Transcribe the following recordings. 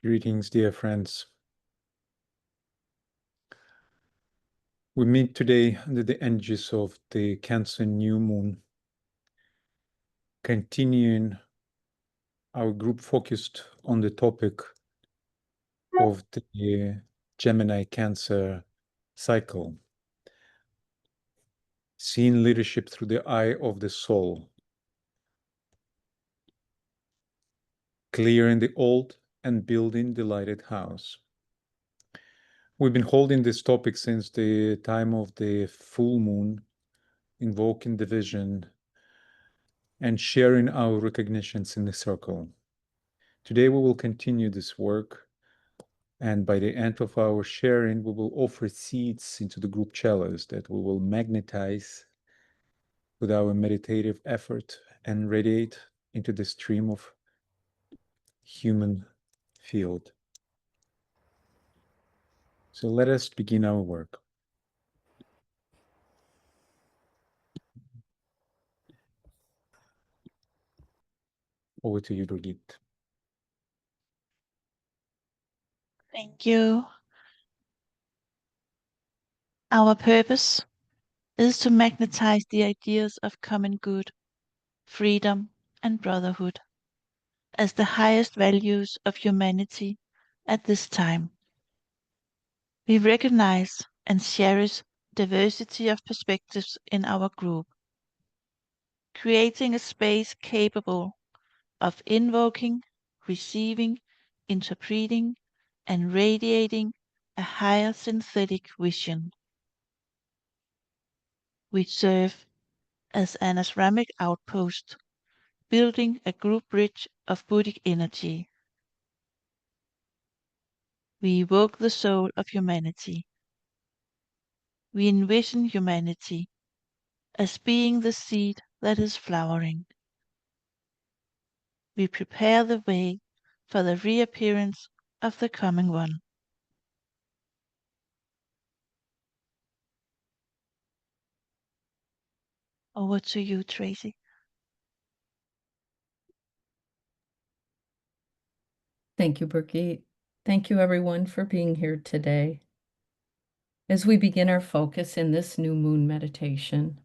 Greetings, dear friends. We meet today under the energies of the Cancer new moon, continuing our group focused on the topic of the Gemini-Cancer cycle, seeing leadership through the eye of the soul, clearing the old and building the lighted house. We've been holding this topic since the time of the full moon, invoking the vision and sharing our recognitions in the circle. Today we will continue this work, and by the end of our sharing, we will offer seeds into the group chalice that we will magnetize with our meditative effort and radiate into the stream of human field. So let us begin our work. Over to you, Brigitte. Thank you. Our purpose is to magnetize the ideas of common good, freedom, and brotherhood as the highest values of humanity at this time. We recognize and cherish diversity of perspectives in our group, creating a space capable of invoking, receiving, interpreting, and radiating a higher synthetic vision. We serve as an asramic outpost, building a group bridge of Buddhic energy. We evoke the soul of humanity. We envision humanity as being the seed that is flowering. We prepare the way for the reappearance of the coming one. Over to you, Tracy. Thank you, Brigitte. Thank you, everyone, for being here today. As we begin our focus in this new moon meditation,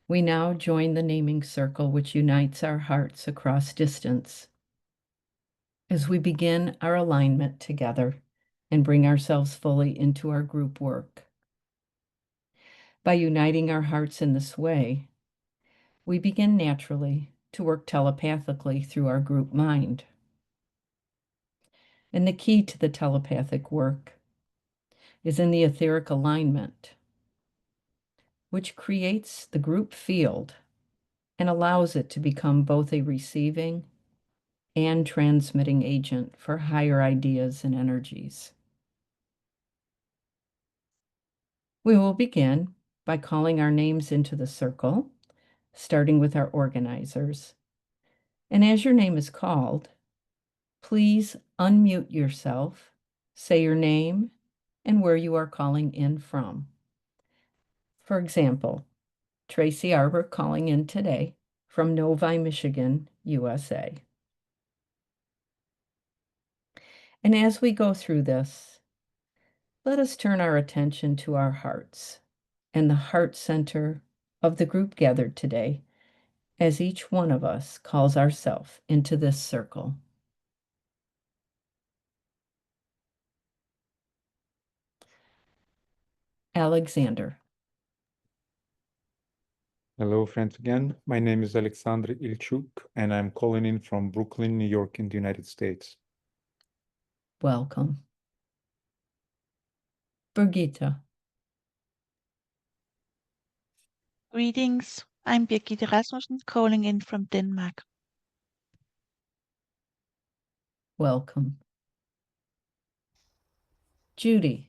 we now join the naming circle which unites our hearts across distance. As we begin our alignment together and bring ourselves fully into our group work. By uniting our hearts in this way, we begin naturally to work telepathically through our group mind. And the key to the telepathic work is in the etheric alignment, which creates the group field and allows it to become both a receiving and transmitting agent for higher ideas and energies. We will begin by calling our names into the circle, starting with our organizers. And as your name is called, please unmute yourself, say your name, and where you are calling in from. For example, Tracy Arbor calling in today from Novi, Michigan, USA. And as we go through this, let us turn our attention to our hearts and the heart center of the group gathered today as each one of us calls ourselves into this circle. Alexander. Hello, friends again. My name is Alexander Ilchuk, and I'm calling in from Brooklyn, New York, in the United States. Welcome. Brigitte. Greetings. I'm Birgitte Rasmussen, calling in from Denmark. Welcome. Judy.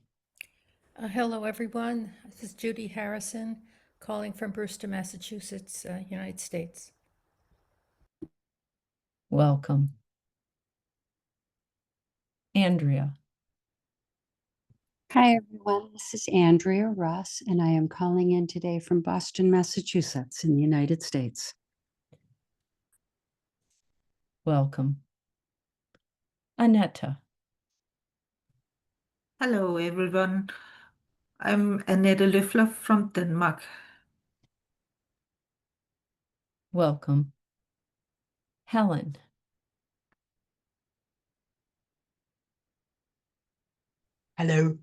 Hello, everyone. This is Judy Harrison, calling from Brewster, Massachusetts, United States. Welcome. Andrea. Hi, everyone. This is Andrea Russ, and I am calling in today from Boston, Massachusetts, in the United States. Welcome. Annetta. Hello, everyone. I'm Annette Løffler from Denmark. Welcome. Helen. Hello,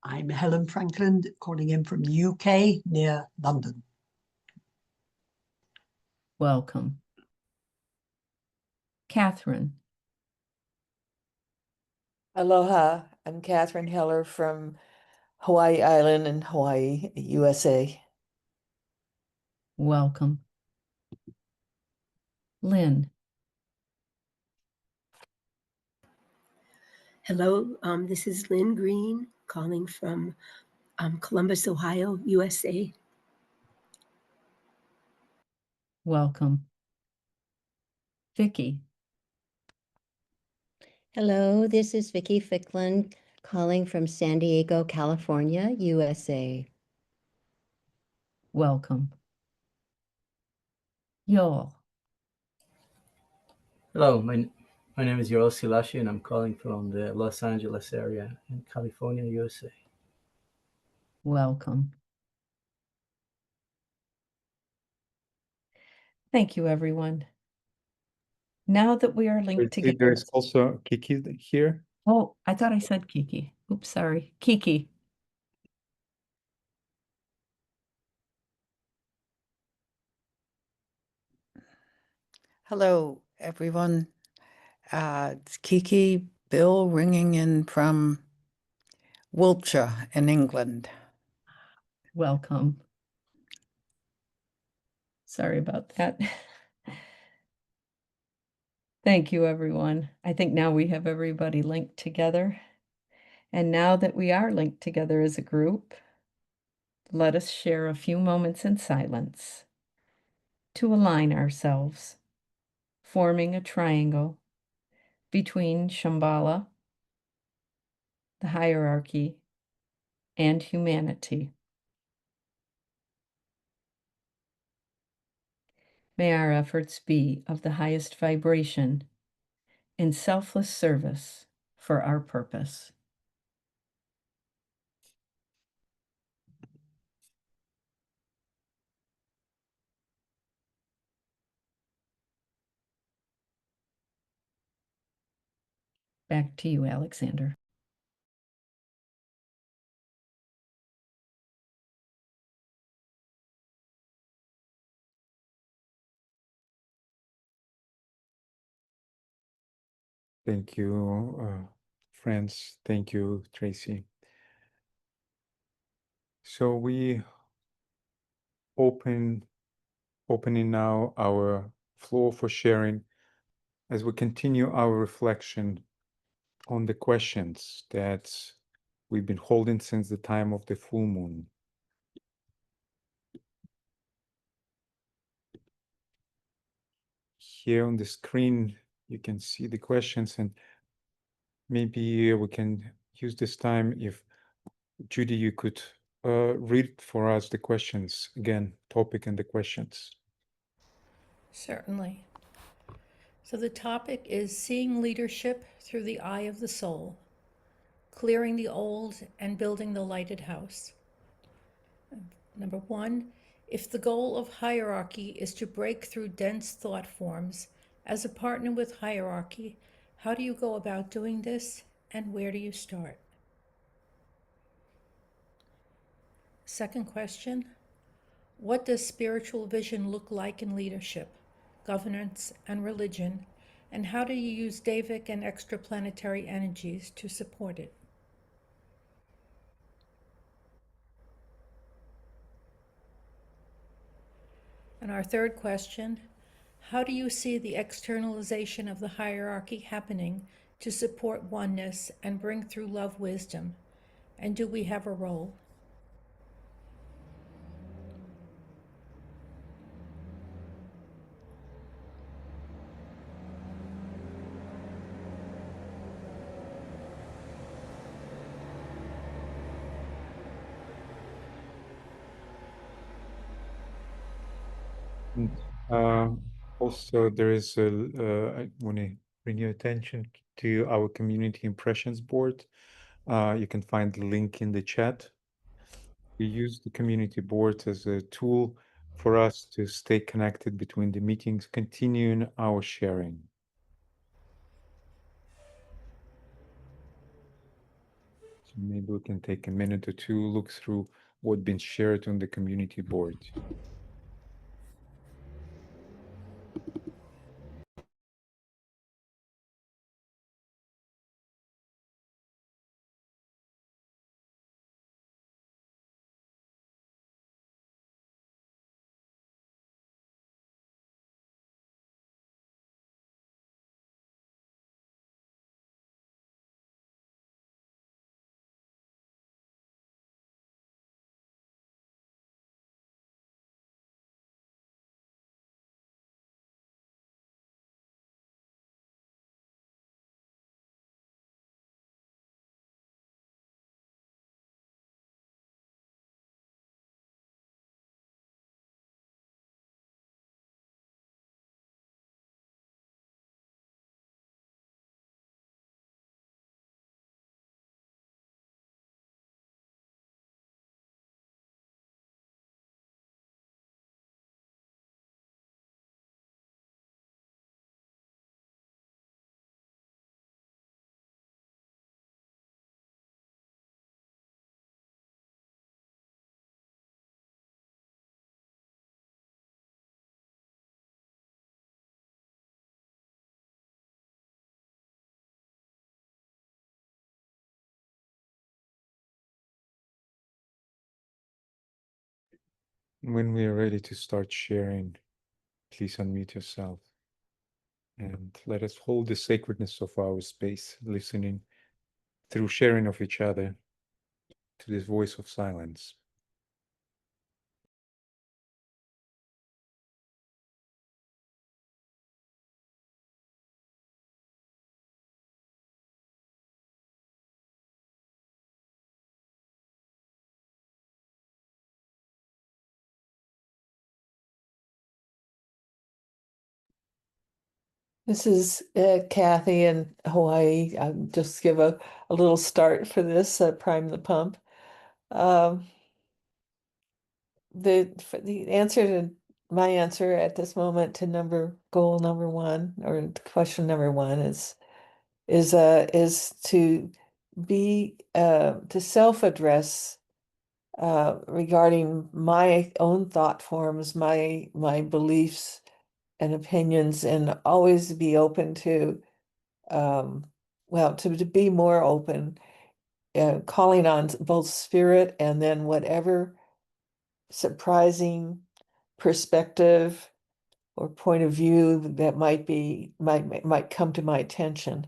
I'm Helen Franklin, calling in from the UK near London. Welcome. Catherine. Aloha, I'm Catherine Heller from Hawaii Island in Hawaii, USA. Welcome. Lynn. Hello, this is Lynn Green calling from Columbus, Ohio, USA. Welcome. Vicky. Hello, this is Vicki Ficklin calling from San Diego, California, USA. Welcome. Yoel. Hello, my name is Yoel Silashi, and I'm calling from the Los Angeles area in California, USA. Welcome. Thank you, everyone. Now that we are linked together. There's also Kiki here. Oh, I thought I said Kiki. Oops, sorry. Kiki. Hello, everyone. It's Kiki Bill ringing in from Wiltshire in England. Welcome. Sorry about that. Thank you, everyone. I think now we have everybody linked together. And now that we are linked together as a group, let us share a few moments in silence to align ourselves, forming a triangle between Shambhala, the hierarchy, and humanity. May our efforts be of the highest vibration in selfless service for our purpose. Back to you, Alexander. Thank you, friends. Thank you, Tracy. So we opening now our floor for sharing as we continue our reflection on the questions that we've been holding since the time of the full moon. Here on the screen, you can see the questions, and maybe we can use this time if Judy, you could read for us the questions again, topic and the questions. Certainly. So the topic is seeing leadership through the eye of the soul, clearing the old and building the lighted house. Number 1, if the goal of hierarchy is to break through dense thought forms, as a partner with hierarchy, how do you go about doing this and where do you start? Second question, what does spiritual vision look like in leadership, governance, and religion, and how do you use devic and extraplanetary energies to support it? And our third question, how do you see the externalization of the hierarchy happening to support oneness and bring through love wisdom? And do we have a role? And, also, there is I want to bring your attention to our community impressions board, You can find the link in the chat. We use the community board as a tool for us to stay connected between the meetings, continuing our sharing. So maybe we can take a minute or two, look through what's been shared on the community board. When we are ready to start sharing, please unmute yourself and let us hold the sacredness of our space, listening through sharing of each other to this voice of silence. This is Kathy in Hawaii. I'll just give a little start for this, prime the pump. The answer to my answer at this moment to goal number one, or question number one, is to be to self-address regarding my own thought forms, my beliefs and opinions, and always be open to to be more open, calling on both spirit and then whatever surprising perspective or point of view that might come to my attention,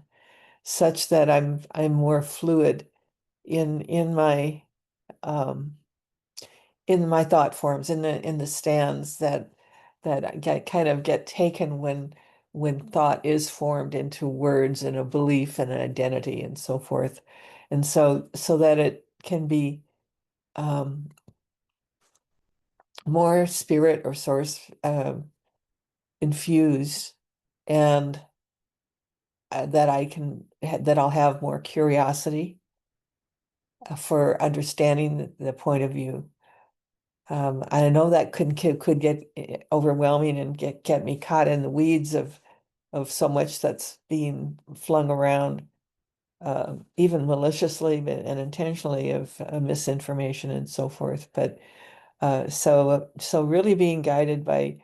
such that I'm more fluid in my thought forms, in the stands that I get taken when thought is formed into words and a belief and an identity and so forth, and so that it can be more spirit or source infused, and that I'll have more curiosity for understanding the point of view. I know that could get overwhelming and get me caught in the weeds of so much that's being flung around, even maliciously and intentionally, of misinformation and so forth. But so really being guided by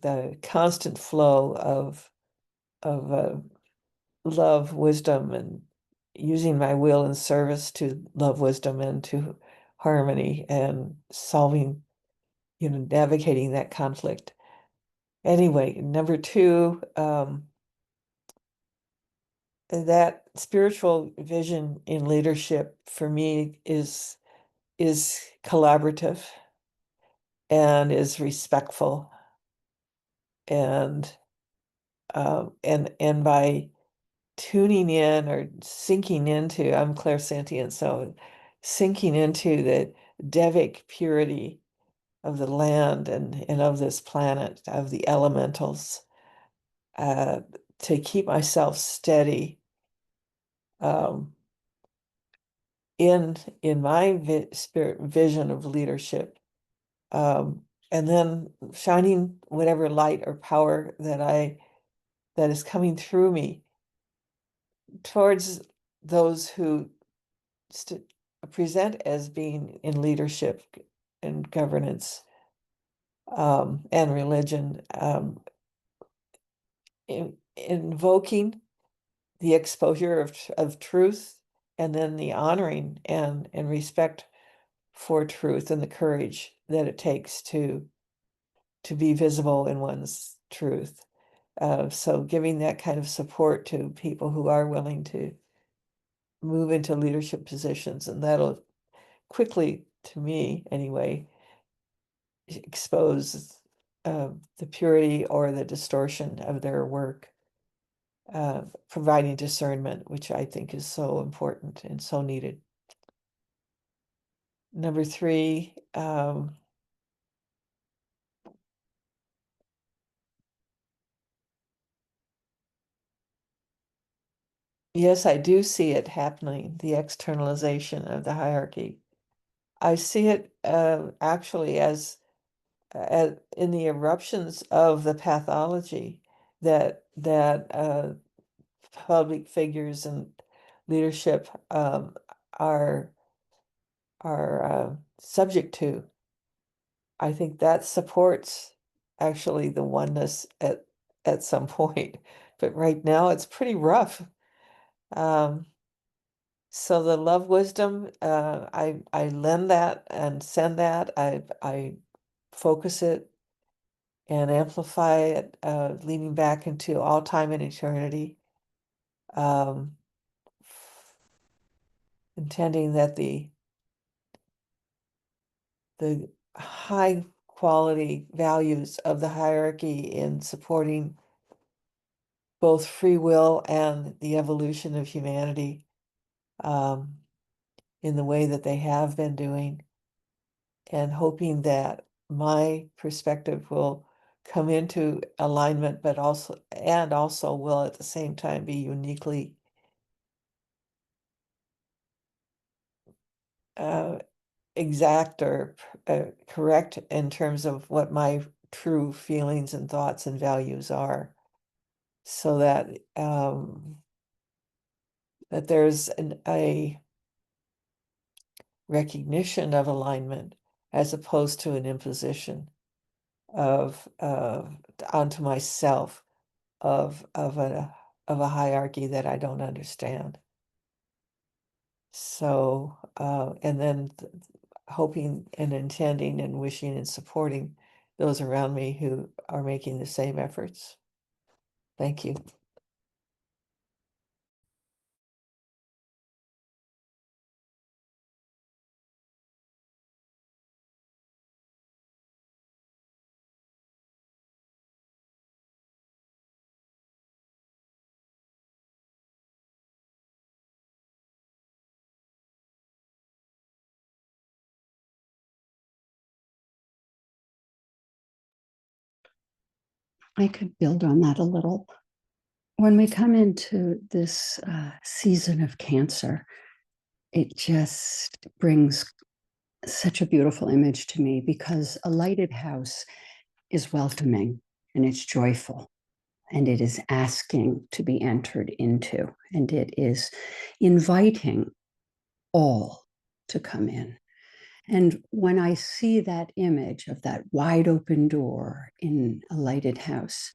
the constant flow of love, wisdom, and using my will in service to love, wisdom, and to harmony, and solving, navigating that conflict. Anyway, number two, that spiritual vision in leadership for me is collaborative and is respectful, and by tuning in or sinking into, I'm clairsentient, so sinking into the devic purity of the land and of this planet, of the elementals, to keep myself steady, in my spirit vision of leadership, and then shining whatever light or power that is coming through me towards those who present as being in leadership and governance, and religion, invoking the exposure of truth, and then the honoring and respect for truth and the courage that it takes to be visible in one's truth. So giving that kind of support to people who are willing to move into leadership positions, and that'll quickly, to me anyway, expose the purity or the distortion of their work, providing discernment, which I think is so important and so needed. Number 3, yes, I do see it happening, the externalization of the hierarchy. I see it actually as in the eruptions of the pathology that public figures and leadership are subject to. I think that supports actually the oneness at some point, but right now it's pretty rough. So the love wisdom, I lend that and send that. I focus it and amplify it, leaning back into all time and eternity, intending that the high quality values of the hierarchy in supporting both free will and the evolution of humanity, in the way that they have been doing, and hoping that my perspective will come into alignment, but also will at the same time be uniquely exact or correct in terms of what my true feelings and thoughts and values are, so that that there's a recognition of alignment as opposed to an imposition of onto myself of a hierarchy that I don't understand. So and then hoping and intending and wishing and supporting those around me who are making the same efforts. Thank you. I could build on that a little. When we come into this season of Cancer, it just brings such a beautiful image to me, because a lighted house is welcoming and it's joyful, and it is asking to be entered into, and it is inviting all to come in. And when I see that image of that wide open door in a lighted house,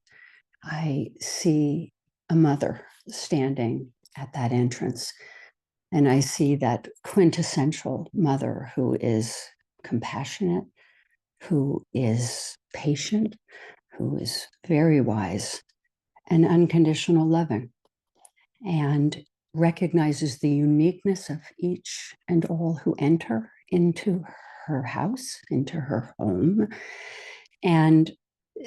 I see a mother standing at that entrance. And I see that quintessential mother who is compassionate, who is patient, who is very wise, and unconditional loving, and recognizes the uniqueness of each and all who enter into her house, into her home, and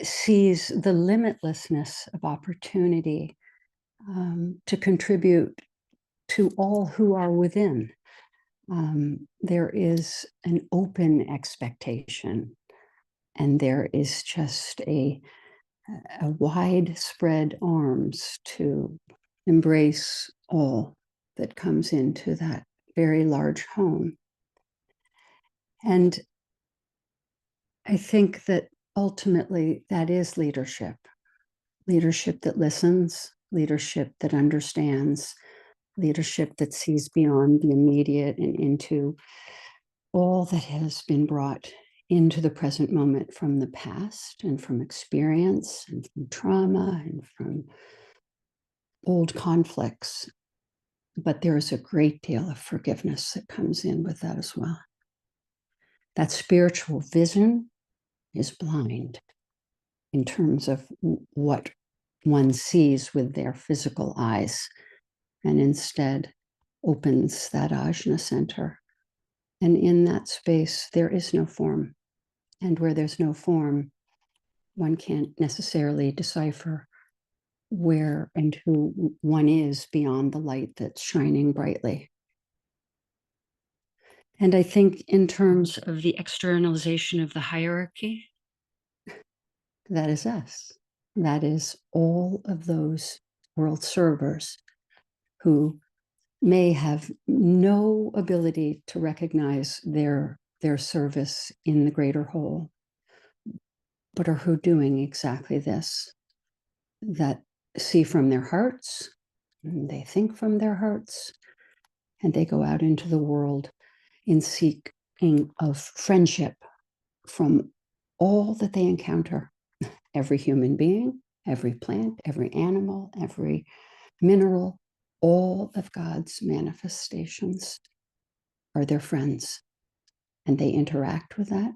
sees the limitlessness of opportunity to contribute to all who are within. There is an open expectation, and there is just a widespread arms to embrace all that comes into that very large home. And I think that ultimately that is leadership. Leadership that listens, leadership that understands, leadership that sees beyond the immediate and into all that has been brought into the present moment from the past and from experience and from trauma and from old conflicts. But there is a great deal of forgiveness that comes in with that as well. That spiritual vision is blind in terms of what one sees with their physical eyes, and instead opens that ajna center. And in that space, there is no form. And where there's no form, one can't necessarily decipher where and who one is beyond the light that's shining brightly. And I think in terms of the externalization of the hierarchy, that is us. That is all of those world servers who may have no ability to recognize their service in the greater whole, but are who doing exactly this, that see from their hearts, and they think from their hearts, and they go out into the world in seeking of friendship from all that they encounter, every human being, every plant, every animal, every mineral, all of God's manifestations are their friends. And they interact with that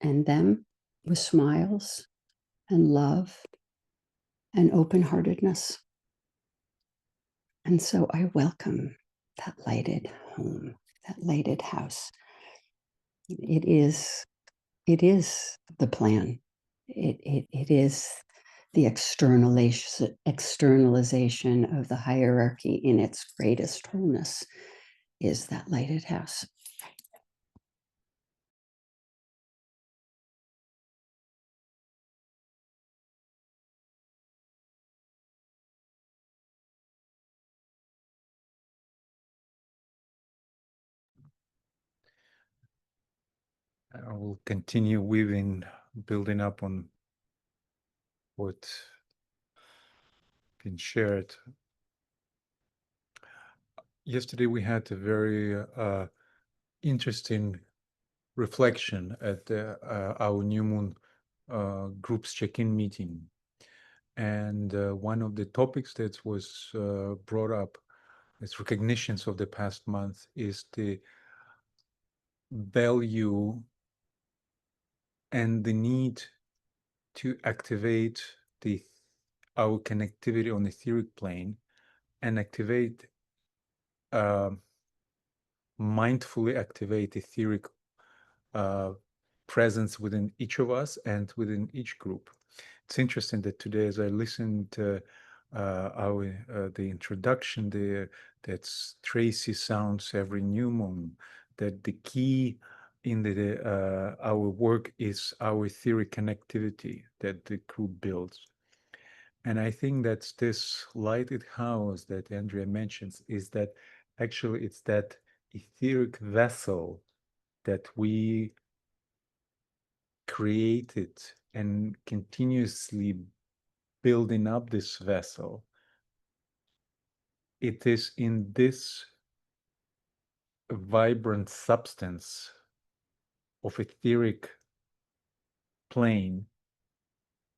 and them with smiles and love and open-heartedness. And so I welcome that lighted home, that lighted house. It is the plan. It is the externalization of the hierarchy in its greatest wholeness, is that lighted house. I will continue weaving, building up on what been shared. Yesterday we had a very interesting reflection at our new moon groups check-in meeting. And one of the topics that was brought up as recognitions of the past month is the value and the need to activate our connectivity on the etheric plane and mindfully activate etheric presence within each of us and within each group. It's interesting that today, as I listened to the introduction, that's Tracy sounds every new moon, that the key in our work is our etheric connectivity that the group builds. And I think that's this lighted house that Andrea mentions, is that actually it's that etheric vessel that we created and continuously building up this vessel. It is in this vibrant substance of etheric plane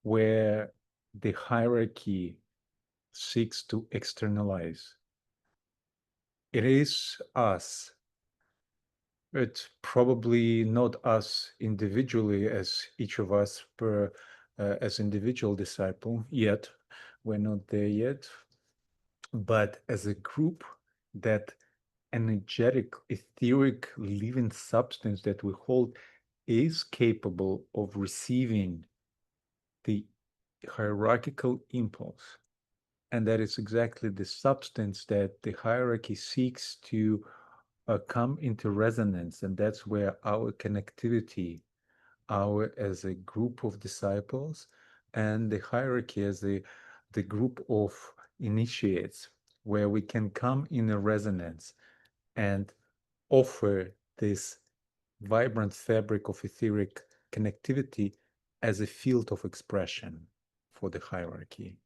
where the hierarchy seeks to externalize. It is us. It's probably not us individually as each of us as individual disciple yet. We're not there yet. But as a group, that energetic, etheric, living substance that we hold is capable of receiving the hierarchical impulse. And that is exactly the substance that the hierarchy seeks to come into resonance. And that's where our connectivity, as a group of disciples, and the hierarchy as the group of initiates, where we can come in a resonance and offer this vibrant fabric of etheric connectivity as a field of expression for the hierarchy.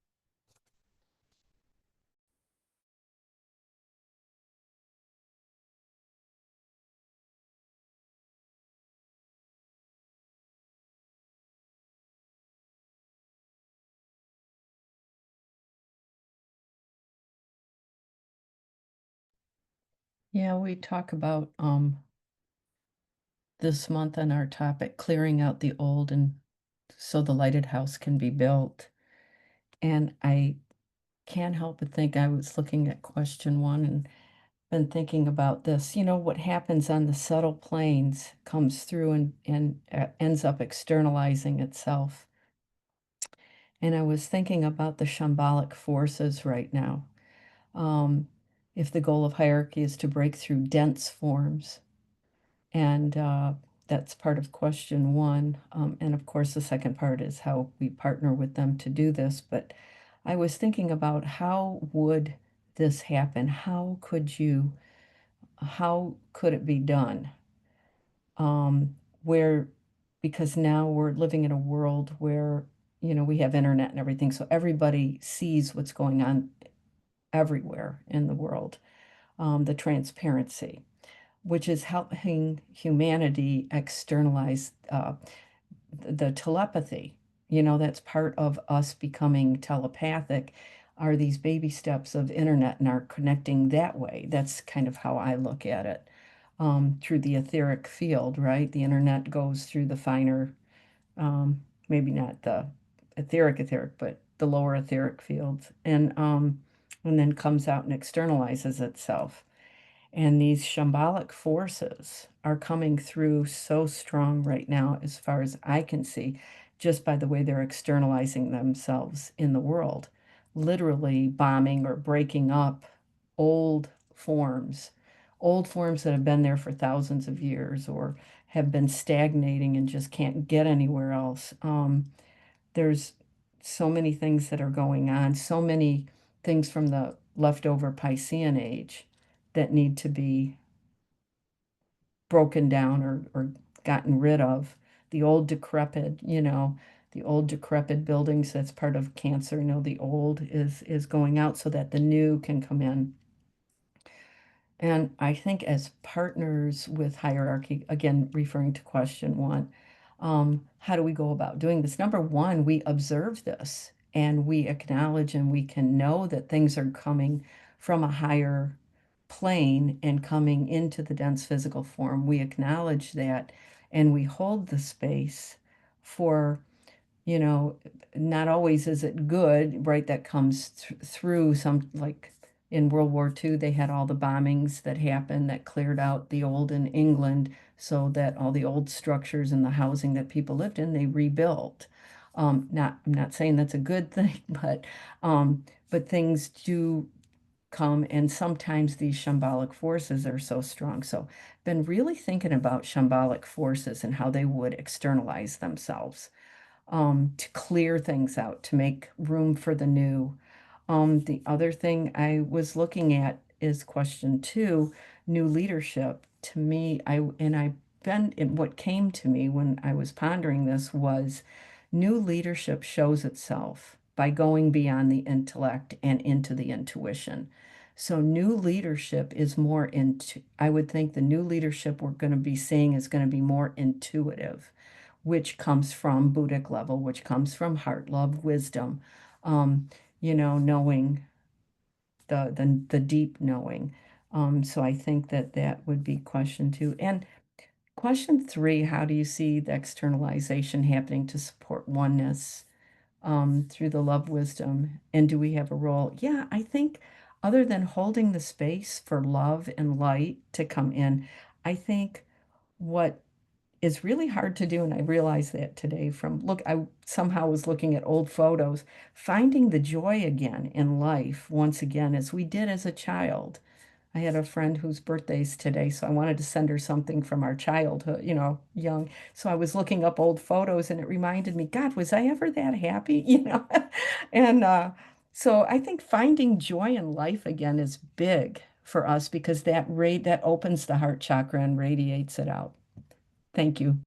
Yeah, we talk about this month on our topic, clearing out the old and so the lighted house can be built. And I can't help but think, I was looking at question 1 and been thinking about this. You know, what happens on the subtle planes comes through and ends up externalizing itself. And I was thinking about the shambolic forces right now. If the goal of hierarchy is to break through dense forms, and that's part of question 1. And of course, the second part is how we partner with them to do this. But I was thinking about, how would this happen? How could it be done? Where, because now we're living in a world where, you know, we have internet and everything, so everybody sees what's going on everywhere in the world. The transparency, which is helping humanity externalize the telepathy. You know, that's part of us becoming telepathic, are these baby steps of internet and are connecting that way. That's kind of how I look at it, through the etheric field, right? The internet goes through the finer, maybe not the etheric, but the lower etheric fields, and then comes out and externalizes itself. And these shambolic forces are coming through so strong right now, as far as I can see, just by the way they're externalizing themselves in the world, literally bombing or breaking up old forms, that have been there for thousands of years or have been stagnating and just can't get anywhere else. There's so many things that are going on, so many things from the leftover Piscean age that need to be broken down or gotten rid of. The old decrepit, the old decrepit buildings, that's part of Cancer. The old is going out so that the new can come in. And I think as partners with hierarchy, again, referring to question 1, how do we go about doing this? Number 1, we observe this and we acknowledge and we can know that things are coming from a higher plane and coming into the dense physical form. We acknowledge that and we hold the space for, not always is it good, right? That comes through some, like in World War II, they had all the bombings that happened that cleared out the old in England, so that all the old structures and the housing that people lived in, they rebuilt. I'm not saying that's a good thing, but things do come, and sometimes these shambolic forces are so strong. So been really thinking about shambolic forces and how they would externalize themselves, to clear things out, to make room for the new. The other thing I was looking at is question 2, new leadership. To me, what came to me when I was pondering this was, new leadership shows itself by going beyond the intellect and into the intuition. So new leadership is more I would think the new leadership we're going to be seeing is going to be more intuitive, which comes from Buddhic level, which comes from heart, love, wisdom, knowing the deep knowing. So I think that would be question 2. And question 3, how do you see the externalization happening to support oneness, through the love wisdom? And do we have a role? Yeah, I think other than holding the space for love and light to come in, I think what is really hard to do, and I realized that today I somehow was looking at old photos, finding the joy again in life once again, as we did as a child. I had a friend whose birthday's today, so I wanted to send her something from our childhood, young. So I was looking up old photos and it reminded me, God, was I ever that happy? And so I think finding joy in life again is big for us, because that opens the heart chakra and radiates it out. Thank you.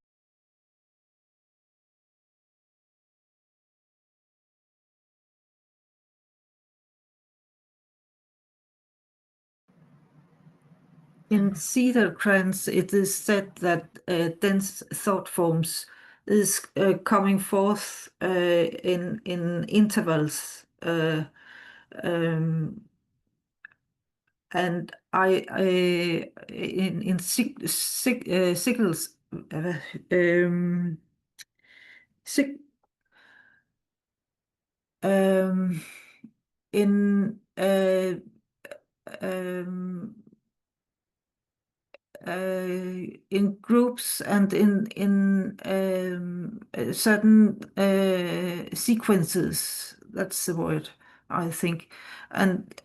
In cedar crans, it is said that dense thought forms is coming forth in intervals, and in sickles, in groups and in certain sequences. That's the word, I think. And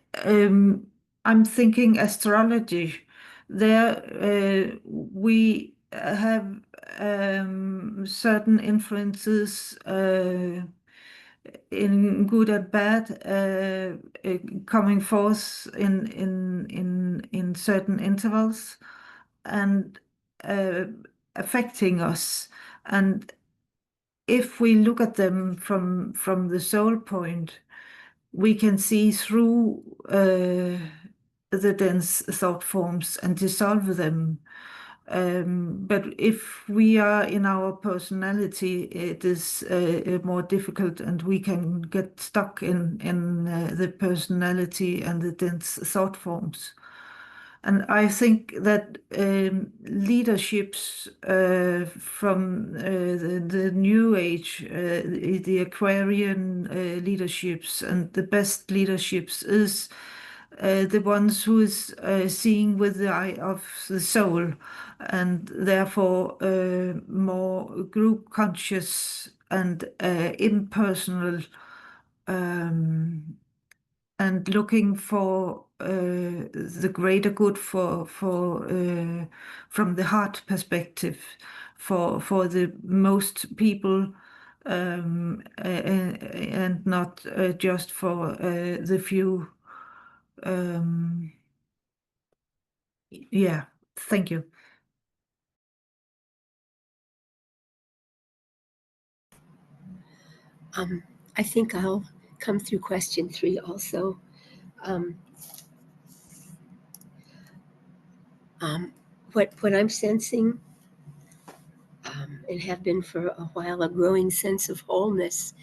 I'm thinking astrology. There we have certain influences in good and bad coming forth in certain intervals and affecting us. And if we look at them from the soul point, we can see through the dense thought forms and dissolve them. But if we are in our personality, it is more difficult, and we can get stuck in the personality and the dense thought forms. And I think that leaderships from the New Age, the Aquarian leaderships, and the best leaderships is the ones who is seeing with the eye of the soul, and therefore more group conscious and impersonal, and looking for the greater good for from the heart perspective for the most people, and not just for the few. Yeah, thank you. I think I'll come through question 3 also. What I'm sensing, and have been for a while, a growing sense of wholeness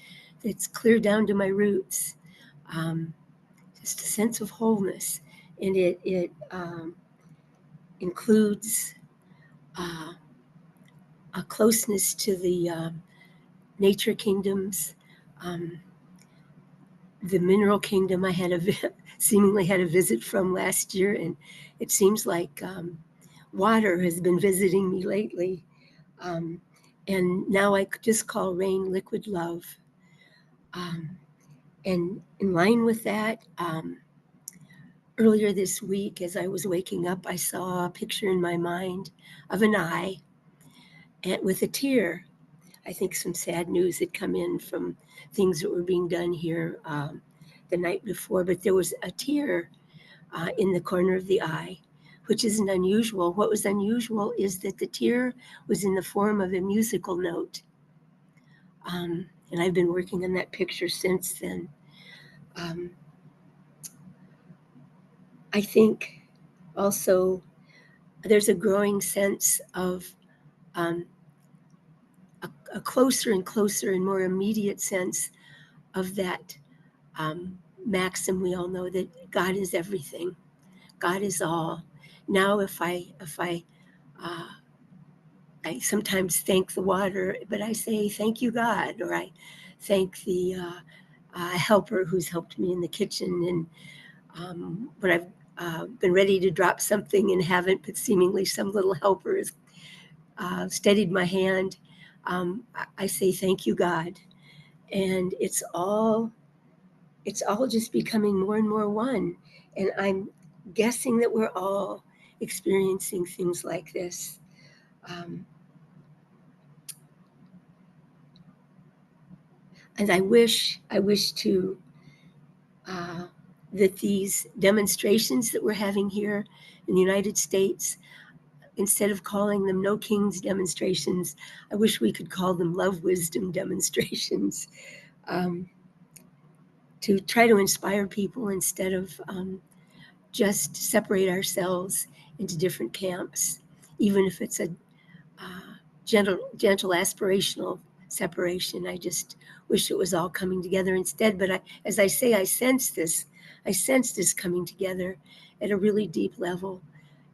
that's clear down to my roots. Just a sense of wholeness, and it includes a closeness to the nature kingdoms, the mineral kingdom. I had seemingly had a visit from last year, and it seems like water has been visiting me lately. And now I just call rain liquid love. And in line with that, earlier this week, as I was waking up, I saw a picture in my mind of an eye and with a tear. I think some sad news had come in from things that were being done here the night before, but there was a tear in the corner of the eye, which isn't unusual. What was unusual is that the tear was in the form of a musical note. And I've been working on that picture since then. I think also there's a growing sense of a closer and closer and more immediate sense of that maxim we all know, that God is everything, God is all. Now, if I sometimes thank the water, but I say thank you, God, or I thank the helper who's helped me in the kitchen, and when I've been ready to drop something and haven't, but seemingly some little helper has steadied my hand, I say thank you, God. And it's all just becoming more and more one. And I'm guessing that we're all experiencing things like this. And I wish to that these demonstrations that we're having here in the United States, instead of calling them No Kings demonstrations, I wish we could call them love wisdom demonstrations, to try to inspire people instead of just separate ourselves into different camps, even if it's a gentle aspirational separation. I just wish it was all coming together instead. But as I say, I sense this coming together at a really deep level.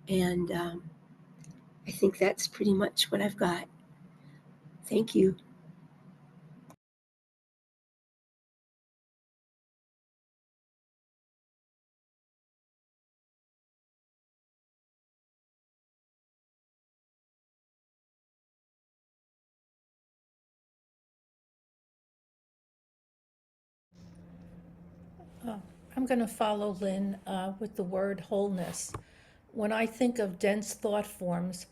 And I think that's pretty much what I've got. Thank you. I'm going to follow Lynn with the word wholeness. When I think of dense thought forms,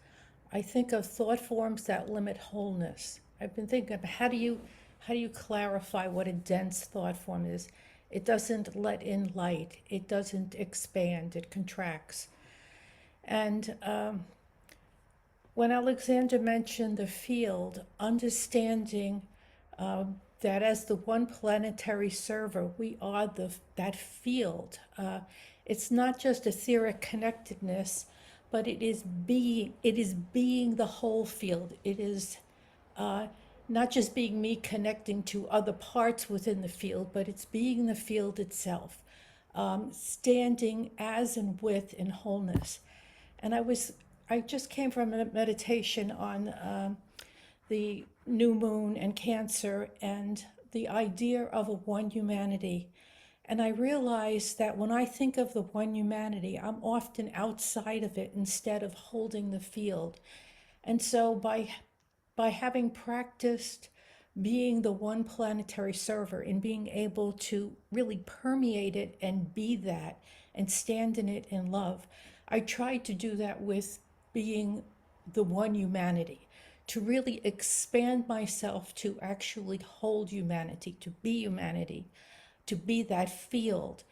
I think of thought forms that limit wholeness. I've been thinking, how do you clarify what a dense thought form is? It doesn't let in light. It doesn't expand. It contracts. And when Alexander mentioned the field, understanding that as the one planetary server, we are that field. It's not just etheric connectedness, but it is being the whole field. It is not just being me connecting to other parts within the field, but it's being the field itself, standing as and with in wholeness. And I just came from a meditation on the new moon and Cancer and the idea of a one humanity. And I realized that when I think of the one humanity, I'm often outside of it instead of holding the field. And so by having practiced being the one planetary server and being able to really permeate it and be that and stand in it in love, I tried to do that with being the one humanity, to really expand myself to actually hold humanity, to be that field,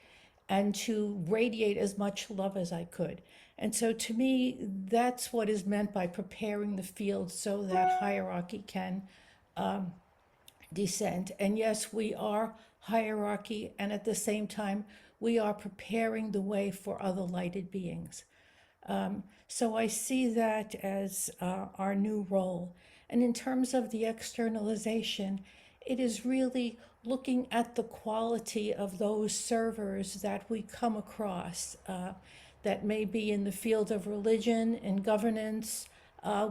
and to radiate as much love as I could. And so to me, that's what is meant by preparing the field so that hierarchy can descend. And yes, we are hierarchy, and at the same time, we are preparing the way for other lighted beings. So I see that as our new role. And in terms of the externalization, it is really looking at the quality of those servers that we come across that may be in the field of religion and governance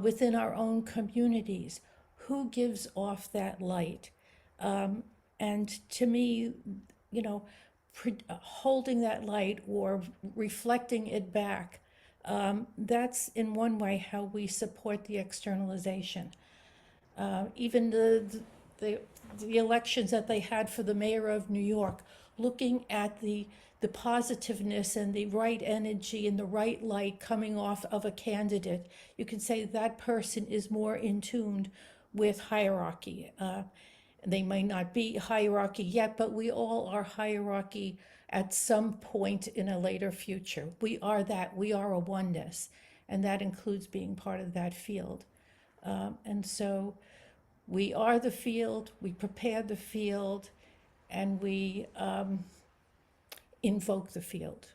within our own communities. Who gives off that light? And to me, holding that light or reflecting it back, that's in one way how we support the externalization. Even the elections that they had for the mayor of New York, looking at the positiveness and the right energy and the right light coming off of a candidate, you can say that person is more in tune with hierarchy. They may not be hierarchy yet, but we all are hierarchy at some point in a later future. We are that. We are a oneness, and that includes being part of that field. And so we are the field, we prepare the field, and we invoke the field.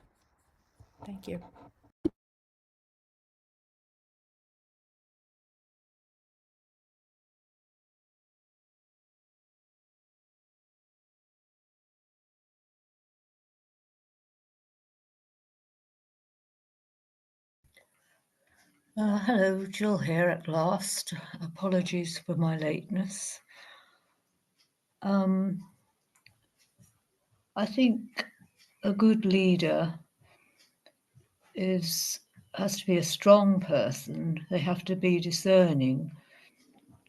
Thank you. Hello, Jill here at last. Apologies for my lateness. I think a good leader has to be a strong person. They have to be discerning,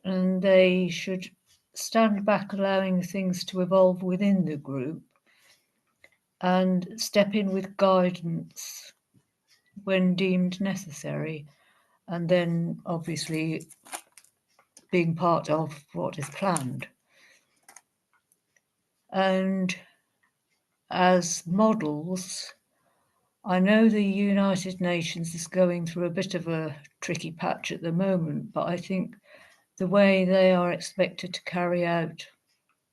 and they should stand back, allowing things to evolve within the group, and step in with guidance when deemed necessary, and then obviously being part of what is planned. And as models, I know the United Nations is going through a bit of a tricky patch at the moment, but I think the way they are expected to carry out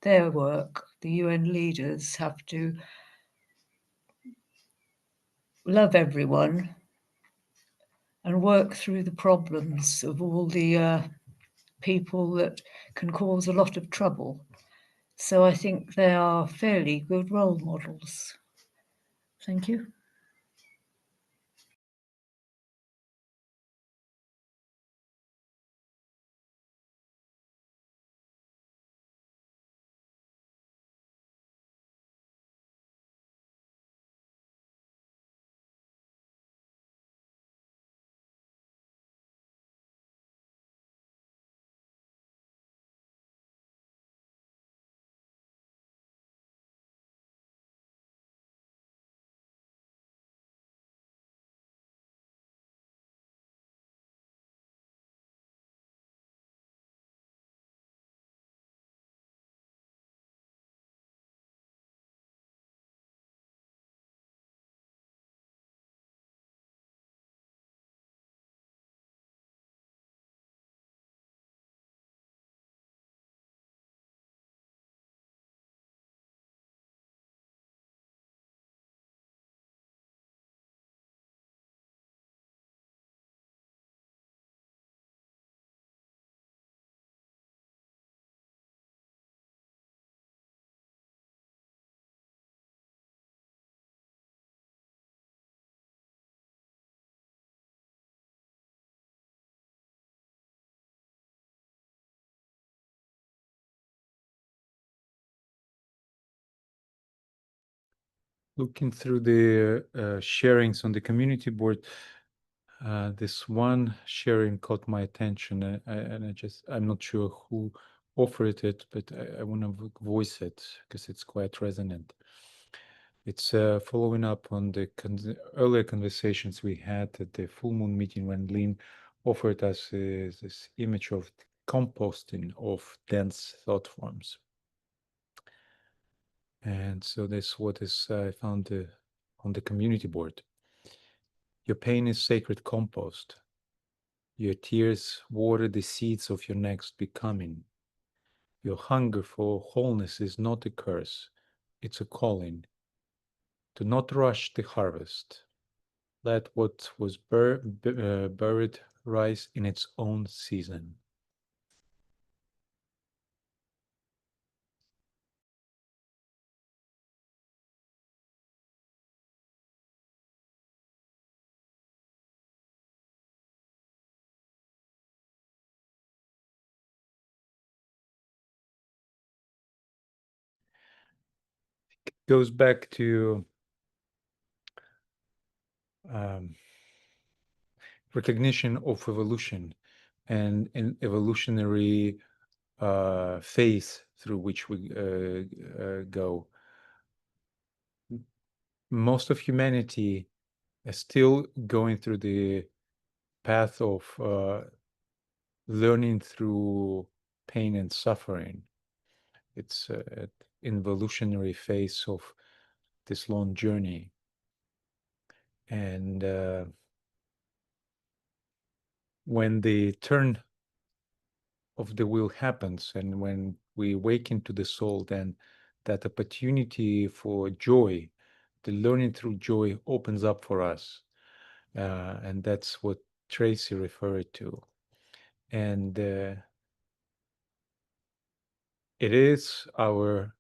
their work, the UN leaders have to love everyone and work through the problems of all the people that can cause a lot of trouble. So I think they are fairly good role models. Thank you. Looking through the sharings on the community board, this one sharing caught my attention, and I'm not sure who offered it, but I want to voice it because it's quite resonant. It's following up on the earlier conversations we had at the full moon meeting when Lynn offered us this image of composting of dense thought forms. And so that's what is I found on the community board. Your pain is sacred compost. Your tears water the seeds of your next becoming. Your hunger for wholeness is not a curse, it's a calling. Do not rush the harvest. Let what was buried rise in its own season. It goes back to recognition of evolution and an evolutionary phase through which we go. Most of humanity is still going through the path of learning through pain and suffering. It's an evolutionary phase of this long journey. And when the turn of the wheel happens and when we awaken to the soul, then that opportunity for joy, the learning through joy opens up for us. And that's what Tracy referred to. And it is our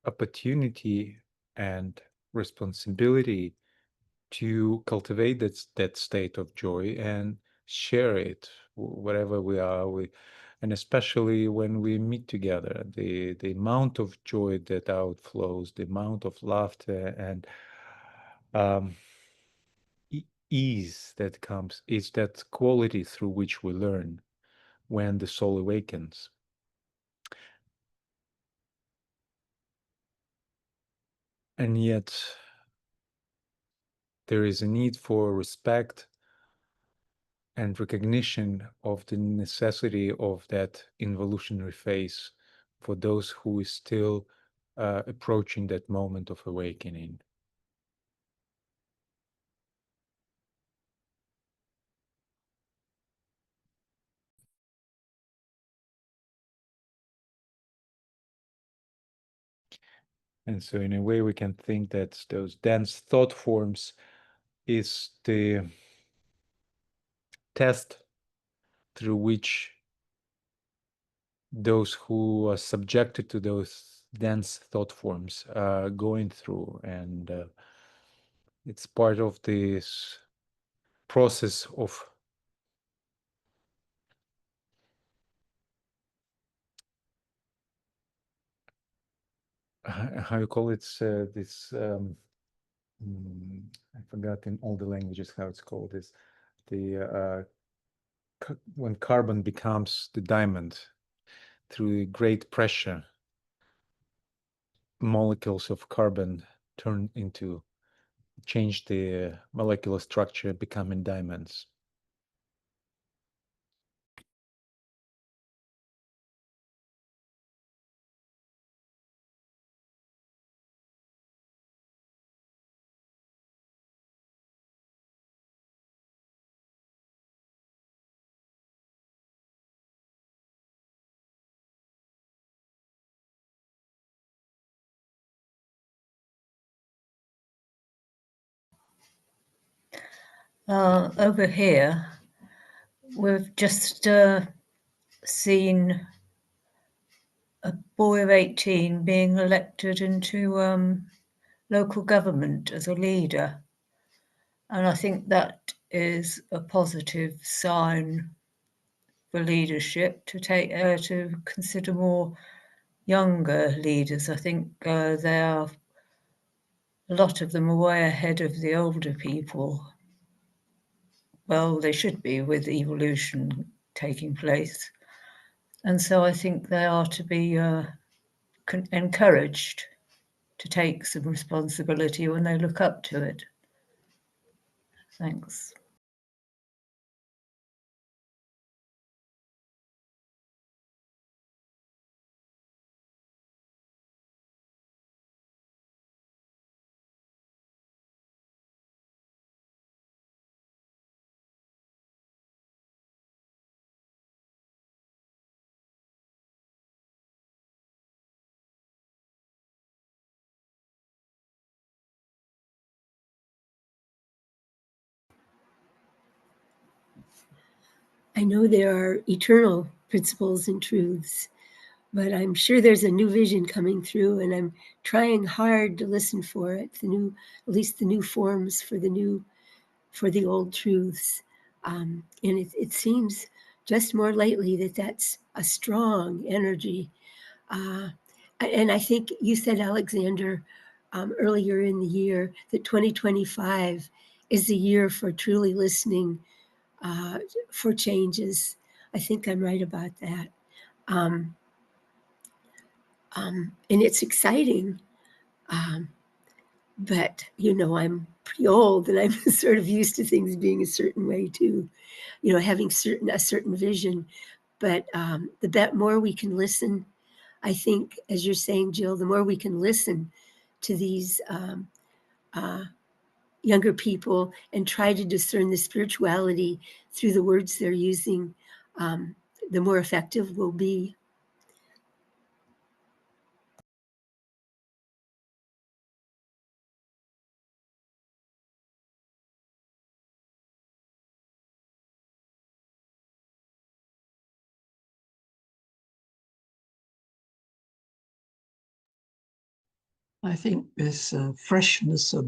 opportunity and responsibility to cultivate that state of joy and share it wherever we are. And especially when we meet together, the amount of joy that outflows, the amount of laughter and ease that comes, is that quality through which we learn when the soul awakens. And yet there is a need for respect and recognition of the necessity of that involutionary phase for those who is still approaching that moment of awakening. And so in a way, we can think that those dense thought forms is the test through which those who are subjected to those dense thought forms are going through. And it's part of this process of how you call it, this I forgot in all the languages how it's called, this when carbon becomes the diamond through great pressure, molecules of carbon turn into, change the molecular structure, becoming diamonds. Over here, we've just seen a boy of 18 being elected into local government as a leader. And I think that is a positive sign for leadership to take to consider more younger leaders. I think they are, a lot of them are way ahead of the older people. Well, they should be, with evolution taking place. And so I think they are to be encouraged to take some responsibility when they look up to it. Thanks. I know there are eternal principles and truths, but I'm sure there's a new vision coming through, and I'm trying hard to listen for it, the new, at least the new forms for the old truths. And it seems just more lately that that's a strong energy. And I think you said, Alexander, earlier in the year that 2025 is the year for truly listening for changes. I think I'm right about that. And it's exciting. But, you know, I'm pretty old and I'm sort of used to things being a certain way too, you know, having a certain vision. But the more we can listen, I think, as you're saying, Jill, the more we can listen to these younger people and try to discern the spirituality through the words they're using, the more effective we'll be. I think this freshness of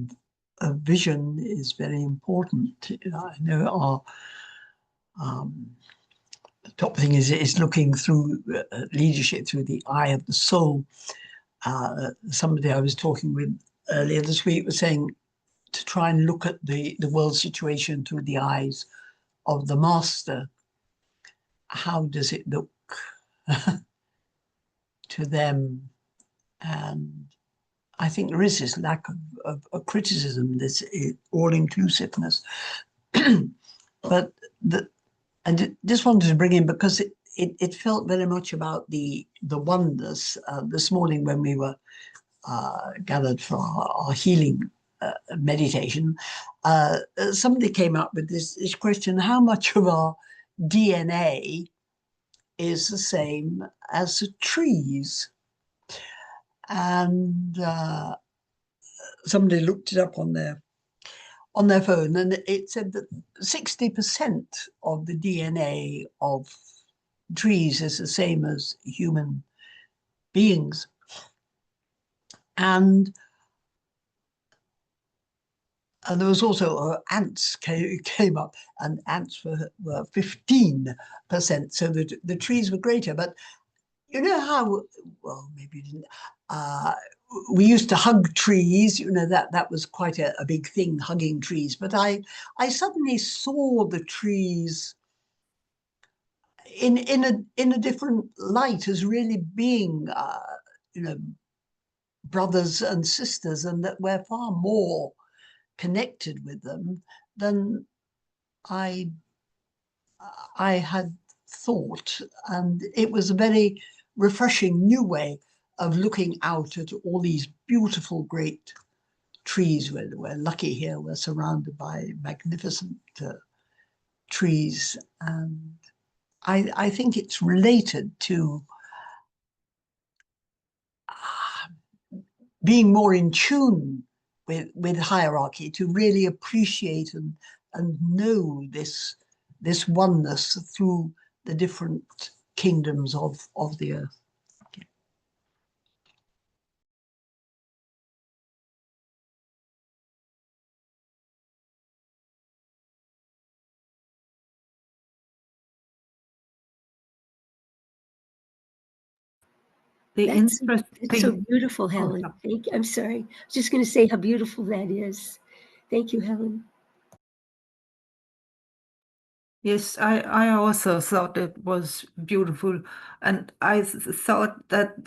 vision is very important. I know our top thing is looking through leadership through the eye of the soul. Somebody I was talking with earlier this week was saying to try and look at the world situation through the eyes of the master. How does it look to them? And I think there is this lack of criticism, this all-inclusiveness. But I just wanted to bring in, because it felt very much about the oneness. This morning when we were gathered for our healing meditation, somebody came up with this question: how much of our DNA is the same as the trees? And somebody looked it up on their phone, and it said that 60% of the DNA of trees is the same as human beings. And there was also ants came up, and ants were 15%, so the trees were greater. But you know how, well, maybe you didn't, we used to hug trees, you know, that was quite a big thing, hugging trees. But I suddenly saw the trees in a different light, as really being, you know, brothers and sisters, and that we're far more connected with them than I had thought. And it was a very refreshing new way of looking out at all these beautiful, great trees. We're lucky here, we're surrounded by magnificent trees. And I think it's related to being more in tune with hierarchy, to really appreciate and know this oneness through the different kingdoms of the earth. That's so beautiful, Helen. Thank you. I'm sorry. I was just going to say how beautiful that is. Thank you, Helen. Yes, I also thought it was beautiful, and I thought that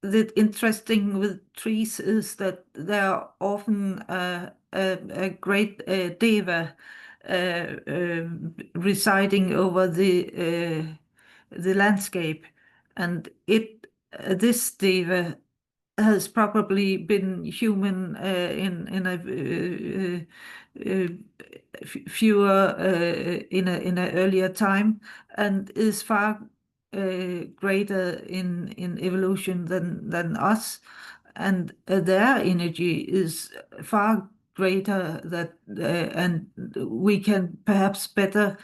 the interesting with trees is that they are often a great deva residing over the landscape, and this deva has probably been human in an earlier time, and is far greater in evolution than us, and their energy is far greater, that and we can perhaps better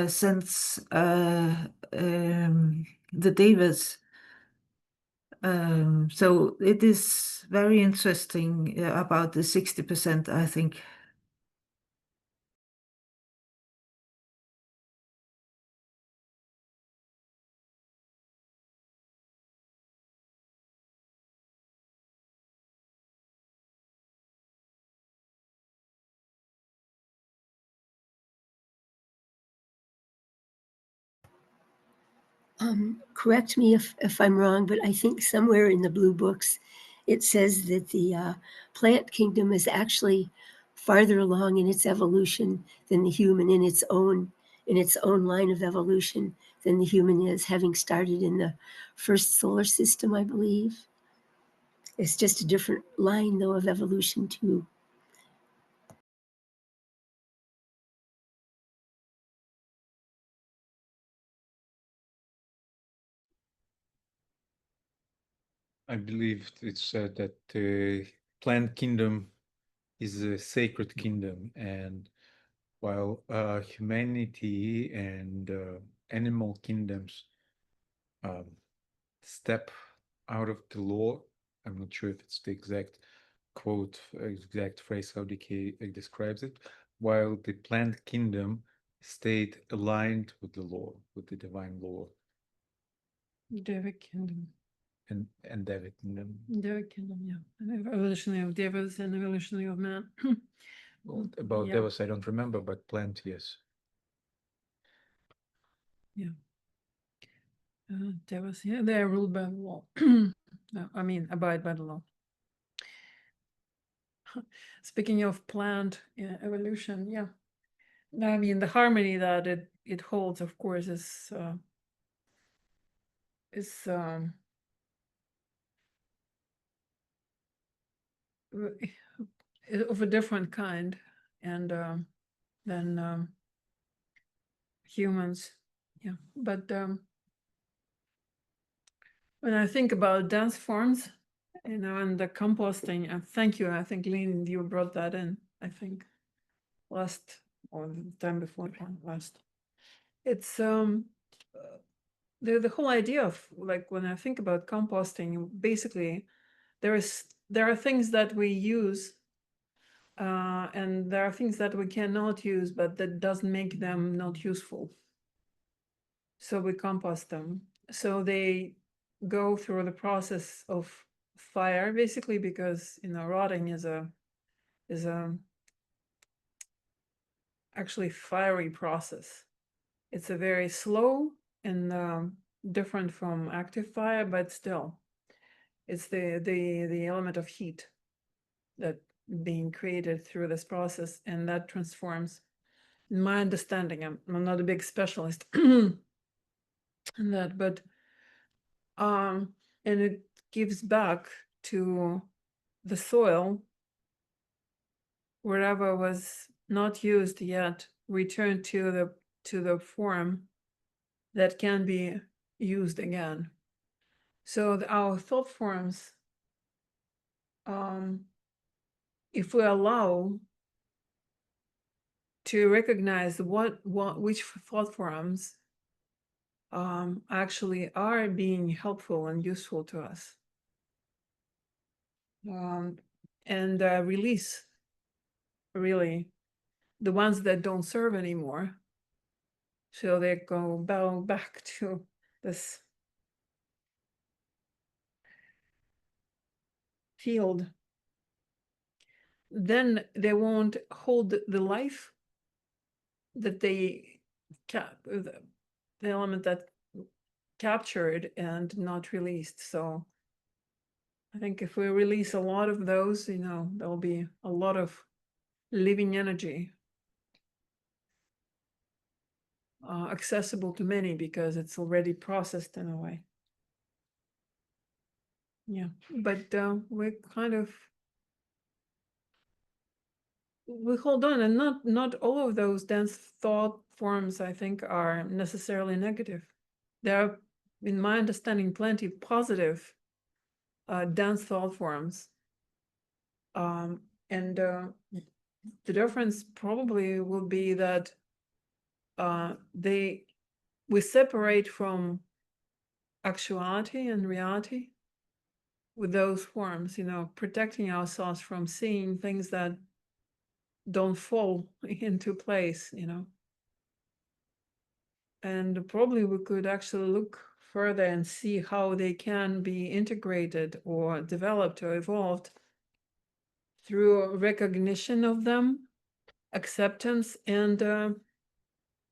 sense the devas. So it is very interesting about the 60%, I think. Correct me if I'm wrong, but I think somewhere in the blue books it says that the plant kingdom is actually farther along in its evolution than the human, in its own line of evolution than the human is, having started in the first solar system, I believe. It's just a different line, though, of evolution too. I believe it's said that the plant kingdom is a sacred kingdom, and while humanity and animal kingdoms step out of the law, I'm not sure if it's the exact quote, exact phrase how it describes it, while the plant kingdom stayed aligned with the law, with the divine law. Devic kingdom. And devic kingdom. Devic kingdom, yeah. Evolutionary of devas and evolutionary of man. Well, about Yeah. devas I don't remember, but plant, yes. Yeah. Devas, yeah, they are ruled by the law. I mean, abide by the law. Speaking of plant evolution, yeah. I mean, the harmony that it it holds, of course, is of a different kind, and than humans. Yeah, but when I think about dance forms, and the composting, and thank you, I think Lynn, you brought that in, I think last or the time before last. It's the whole idea of, like, when I think about composting, basically there are things that we use, and there are things that we cannot use, but that doesn't make them not useful. So we compost them. So they go through the process of fire, basically, because rotting is a actually fiery process. It's a very slow and different from active fire, but still, it's the element of heat that being created through this process, and that transforms. In my understanding, I'm not a big specialist in that, but and it gives back to the soil wherever was not used yet, return to the form that can be used again. So our thought forms, if we allow to recognize which thought forms actually are being helpful and useful to us, and release really the ones that don't serve anymore, so they go back to this field, then they won't hold the life that the element that captured and not released. So I think if we release a lot of those, there'll be a lot of living energy accessible to many, because it's already processed in a way. Yeah, but we hold on, and not all of those dense thought forms, I think, are necessarily negative. There are, in my understanding, plenty of positive dense thought forms, and the difference probably will be that we separate from actuality and reality with those forms, protecting ourselves from seeing things that don't fall into place, and probably we could actually look further and see how they can be integrated or developed or evolved through recognition of them, acceptance, and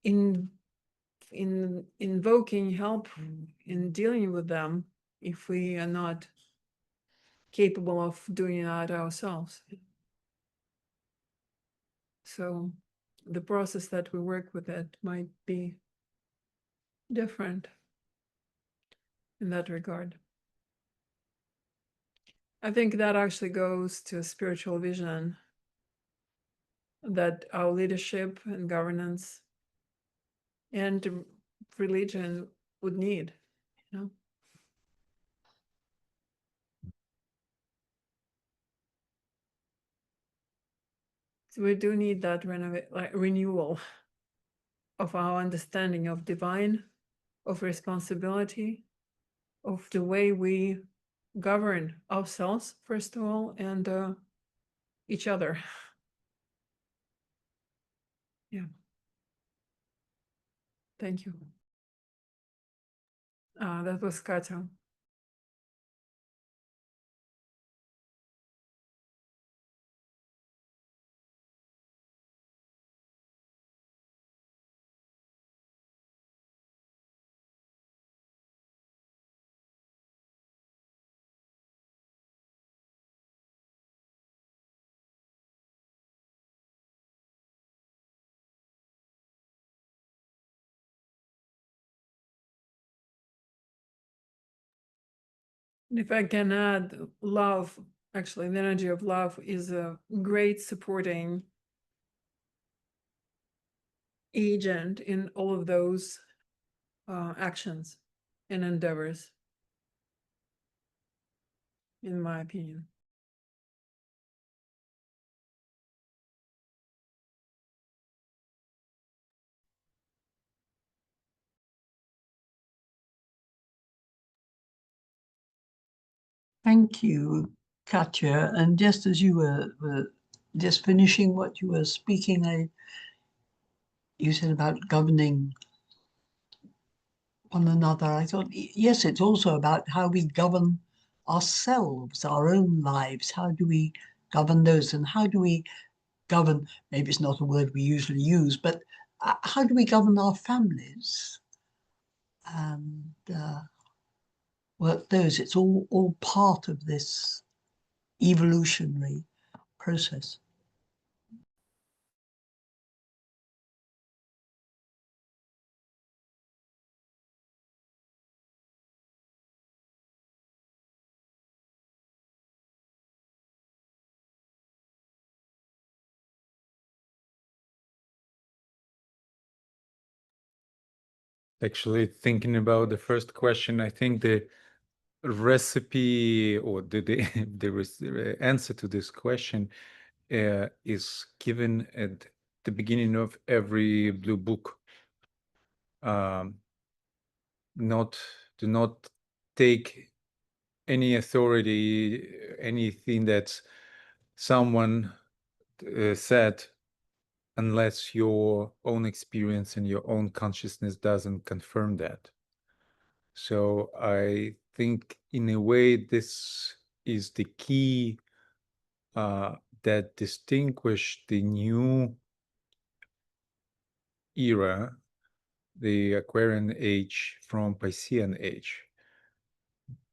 in invoking help in dealing with them if we are not capable of doing that ourselves. So the process that we work with it might be different in that regard. I think that actually goes to spiritual vision that our leadership and governance and religion would need, So we do need that renewal of our understanding of divine, of responsibility, of the way we govern ourselves, first of all, and each other. Yeah. Thank you. That was Kato. If I can add, love, actually, the energy of love is a great supporting agent in all of those actions and endeavors, in my opinion. Thank you, Katya. And just as you were just finishing what you were speaking, you said about governing one another. I thought, yes, it's also about how we govern ourselves, our own lives. How do we govern those? And how do we govern, maybe it's not a word we usually use, but how do we govern our families? And well, it's all part of this evolutionary process. Actually, thinking about the first question, I think the recipe or the answer to this question is given at the beginning of every blue book. Do not take any authority, anything that someone said, unless your own experience and your own consciousness doesn't confirm that. So I think in a way this is the key that distinguished the new era, the Aquarian age, from Piscean age,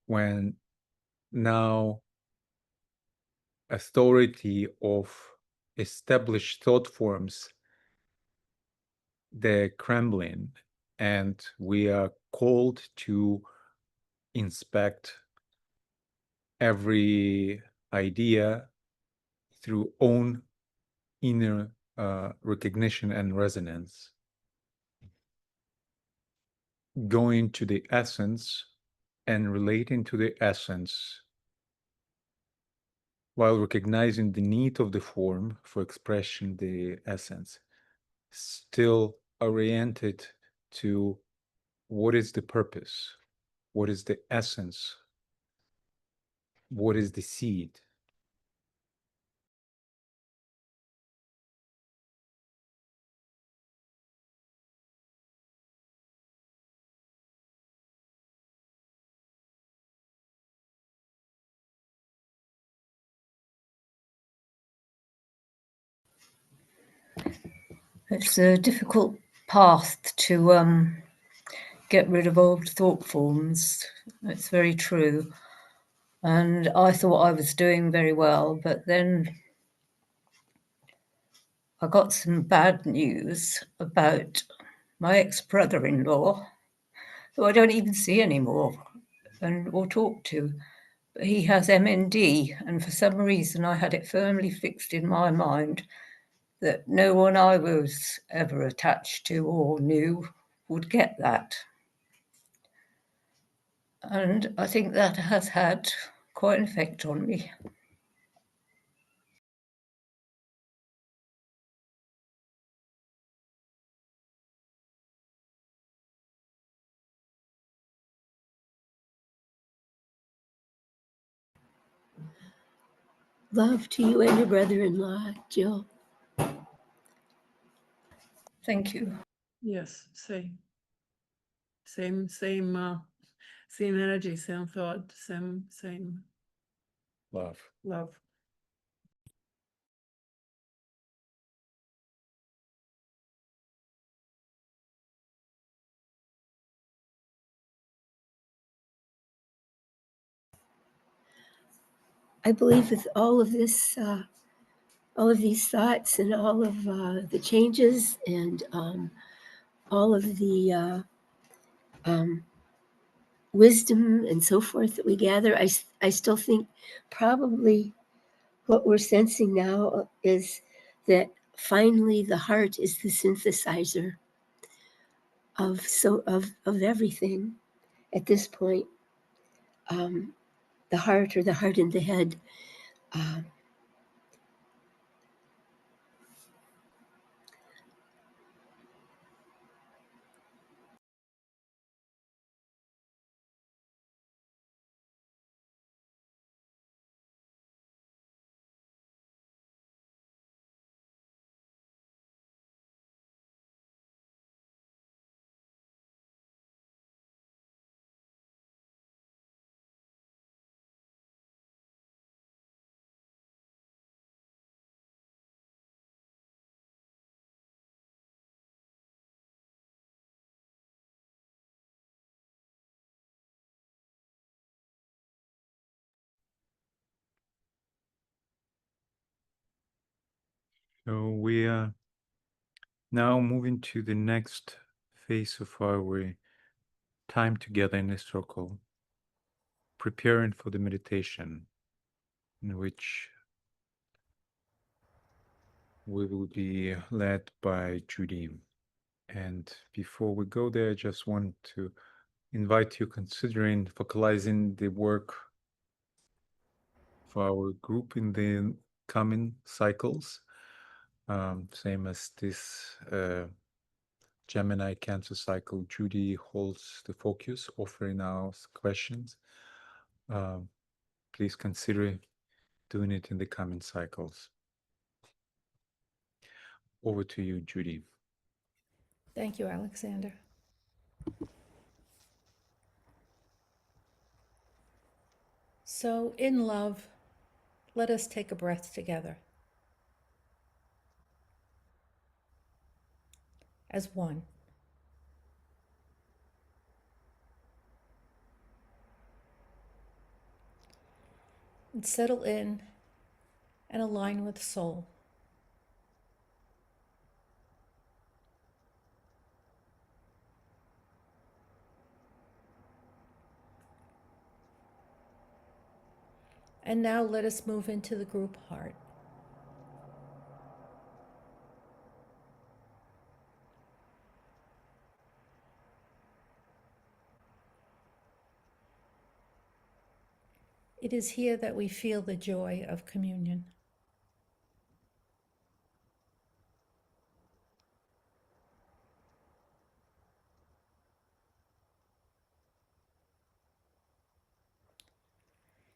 when now authority of established thought forms, they're crumbling, and we are called to inspect every idea through own inner recognition and resonance, going to the essence and relating to the essence while recognizing the need of the form for expressing the essence, still oriented to what is the purpose, what is the essence, what is the seed. It's a difficult path to get rid of old thought forms. It's very true. And I thought I was doing very well, but then I got some bad news about my ex-brother-in-law, who I don't even see anymore or talk to. But he has MND, and for some reason I had it firmly fixed in my mind that no one I was ever attached to or knew would get that. And I think that has had quite an effect on me. Love to you and your brother-in-law, Jill. Thank you. Yes, same energy, same thought, same Love. I believe with all of this, all of these thoughts and all of the changes and all of the wisdom and so forth that we gather, I still think probably what we're sensing now is that finally the heart is the synthesizer of everything at this point. The heart, or the heart in the head, So we are now moving to the next phase of our time together in a circle, preparing for the meditation, in which we will be led by Judy. And before we go there, I just want to invite you considering focalizing the work for our group in the coming cycles. Same as this Gemini-Cancer cycle, Judy holds the focus, offering us questions. Please consider doing it in the coming cycles. Over to you, Judy. Thank you, Alexander. So, in love, let us take a breath together as one. And settle in and align with soul. And now let us move into the group heart. It is here that we feel the joy of communion.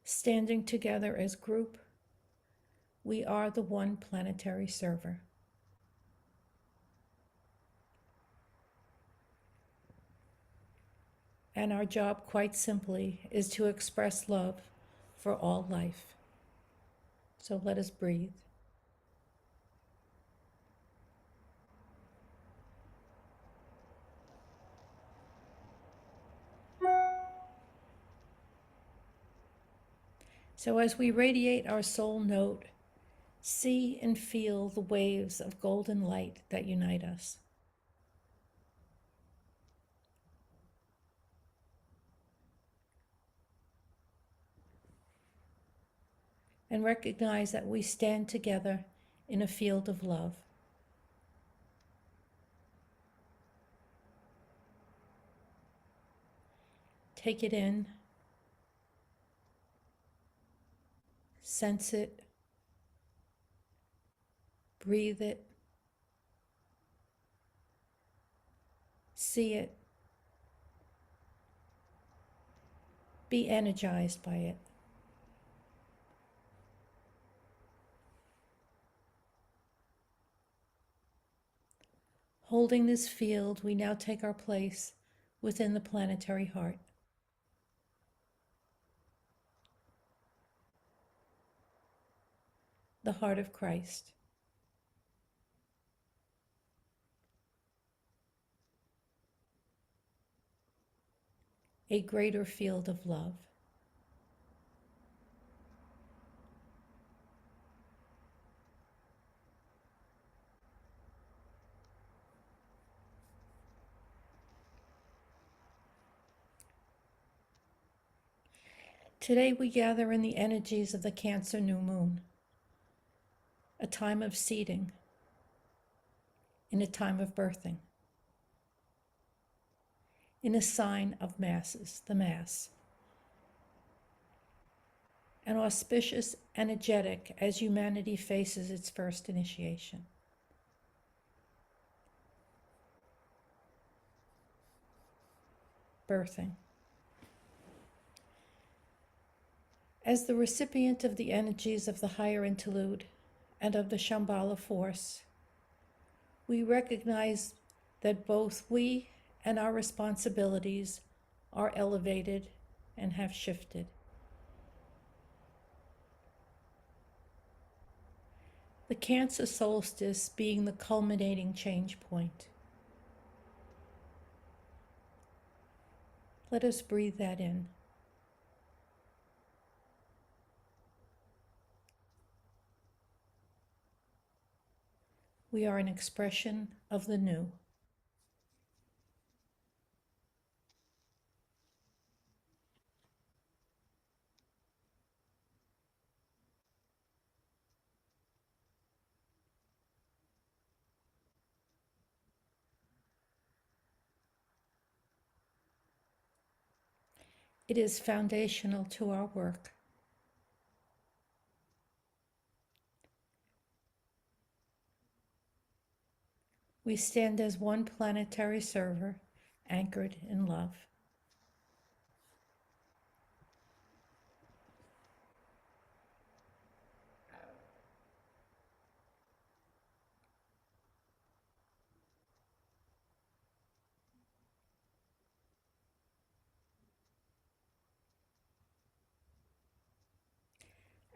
Standing together as group, we are the one planetary server. And our job, quite simply, is to express love for all life. So let us breathe. So as we radiate our soul note, see and feel the waves of golden light that unite us. And recognize that we stand together in a field of love. Take it in, sense it, breathe it, see it, be energized by it. Holding this field, we now take our place within the planetary heart. The heart of Christ. A greater field of love. Today we gather in the energies of the Cancer new moon, a time of seeding, in a time of birthing, in a sign of masses, the Mass, an auspicious energetic as humanity faces its first initiation. Birthing. As the recipient of the energies of the higher interlude and of the Shambhala force, we recognize that both we and our responsibilities are elevated and have shifted. The Cancer solstice being the culminating change point. Let us breathe that in. We are an expression of the new. It is foundational to our work. We stand as one planetary server, anchored in love.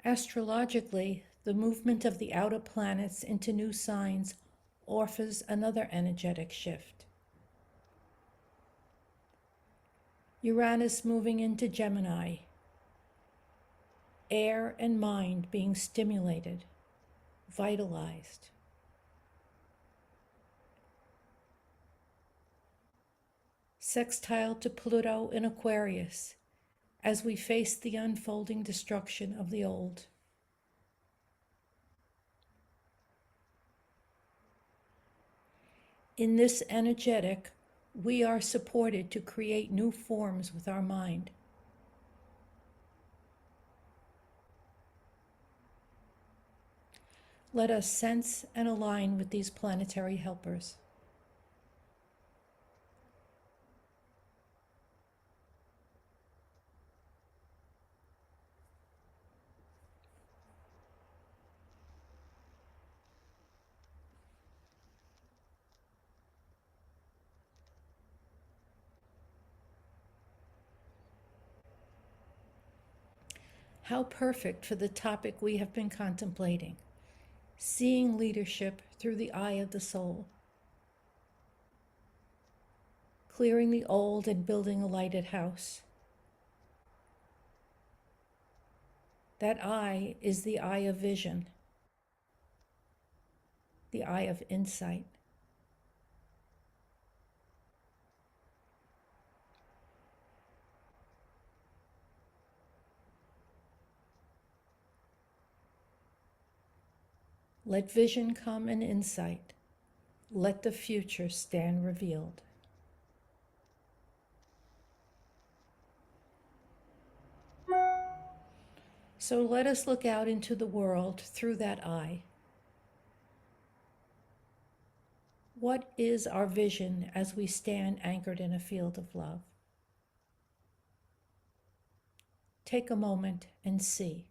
Astrologically, the movement of the outer planets into new signs offers another energetic shift. Uranus moving into Gemini, air and mind being stimulated, vitalized. Sextile to Pluto in Aquarius, as we face the unfolding destruction of the old. In this energetic, we are supported to create new forms with our mind. Let us sense and align with these planetary helpers. How perfect for the topic we have been contemplating, seeing leadership through the eye of the soul, clearing the old and building a lighted house. That eye is the eye of vision, the eye of insight. Let vision come and insight. Let the future stand revealed. So let us look out into the world through that eye. What is our vision as we stand anchored in a field of love? Take a moment and see.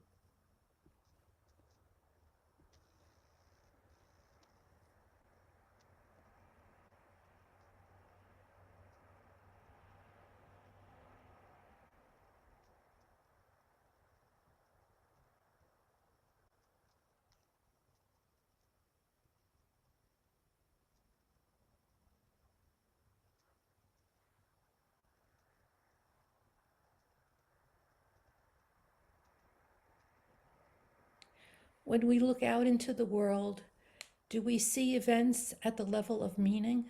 When we look out into the world, do we see events at the level of meaning?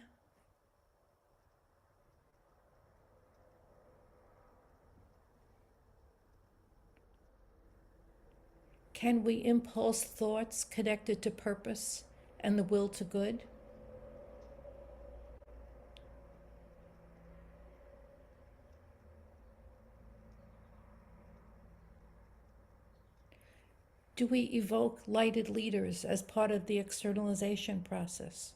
Can we impulse thoughts connected to purpose and the will to good? Do we evoke lighted leaders as part of the externalization process?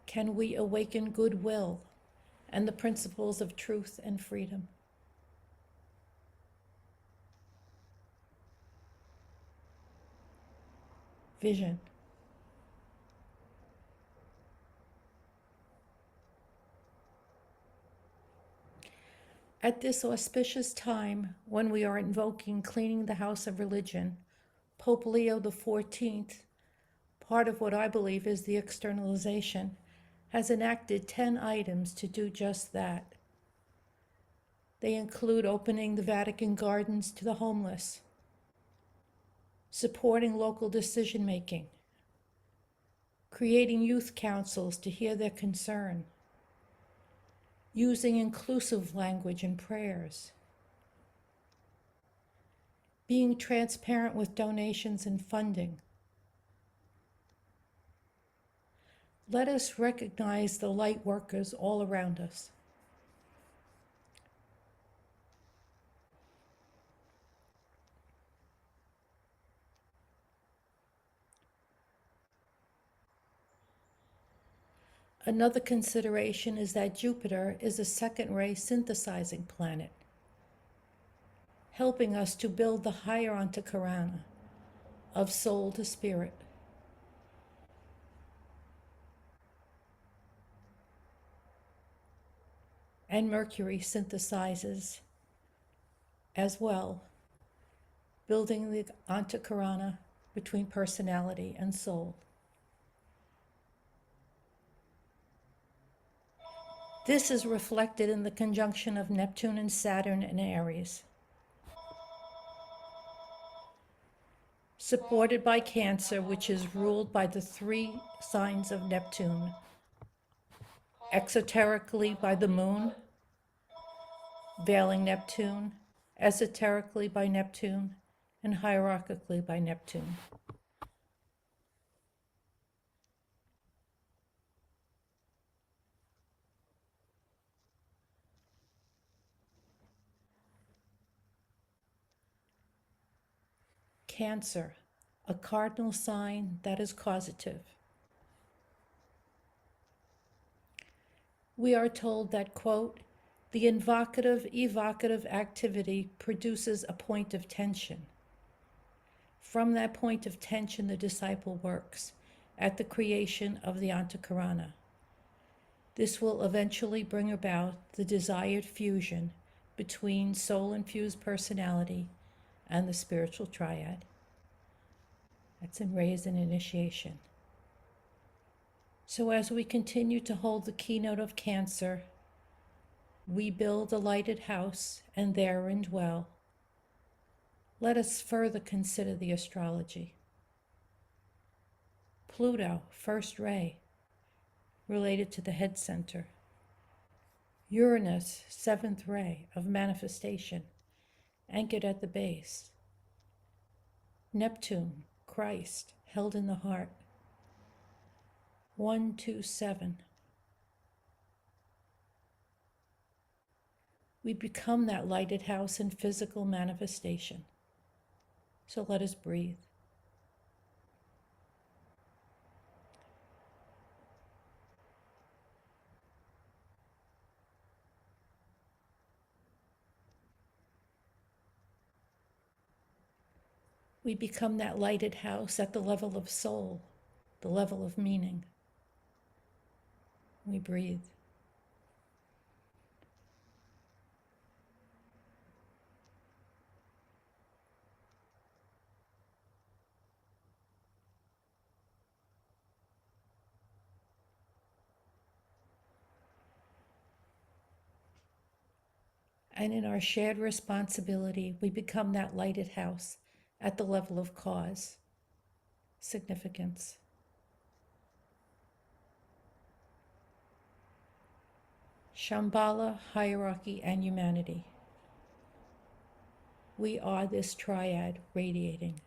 Can we awaken goodwill and the principles of truth and freedom? Vision. At this auspicious time, when we are invoking cleaning the house of religion, Pope Leo XIV, part of what I believe is the externalization, has enacted 10 items to do just that. They include opening the Vatican gardens to the homeless, supporting local decision-making, creating youth councils to hear their concern, using inclusive language in prayers, being transparent with donations and funding. Let us recognize the light workers all around us. Another consideration is that Jupiter is a second-ray synthesizing planet, helping us to build the higher Antakarana of soul to spirit. And Mercury synthesizes as well, building the Antakarana between personality and soul. This is reflected in the conjunction of Neptune and Saturn in Aries, supported by Cancer, which is ruled by the 3 signs of Neptune, exoterically by the Moon, veiling Neptune, esoterically by Neptune, and hierarchically by Neptune. Cancer, a cardinal sign that is causative. We are told that, quote, the invocative, evocative activity produces a point of tension. From that point of tension, the disciple works at the creation of the Antakarana. This will eventually bring about the desired fusion between soul-infused personality and the spiritual triad. That's in Raise and Initiation. So as we continue to hold the keynote of Cancer, we build a lighted house and therein dwell. Let us further consider the astrology. Pluto, first ray, related to the head center. Uranus, 7th ray of manifestation, anchored at the base. Neptune, Christ, held in the heart. 1, 2, 7. We become that lighted house in physical manifestation. So let us breathe. We become that lighted house at the level of soul, the level of meaning. We breathe. And in our shared responsibility, we become that lighted house at the level of cause, significance. Shambhala, hierarchy, and humanity. We are this triad radiating.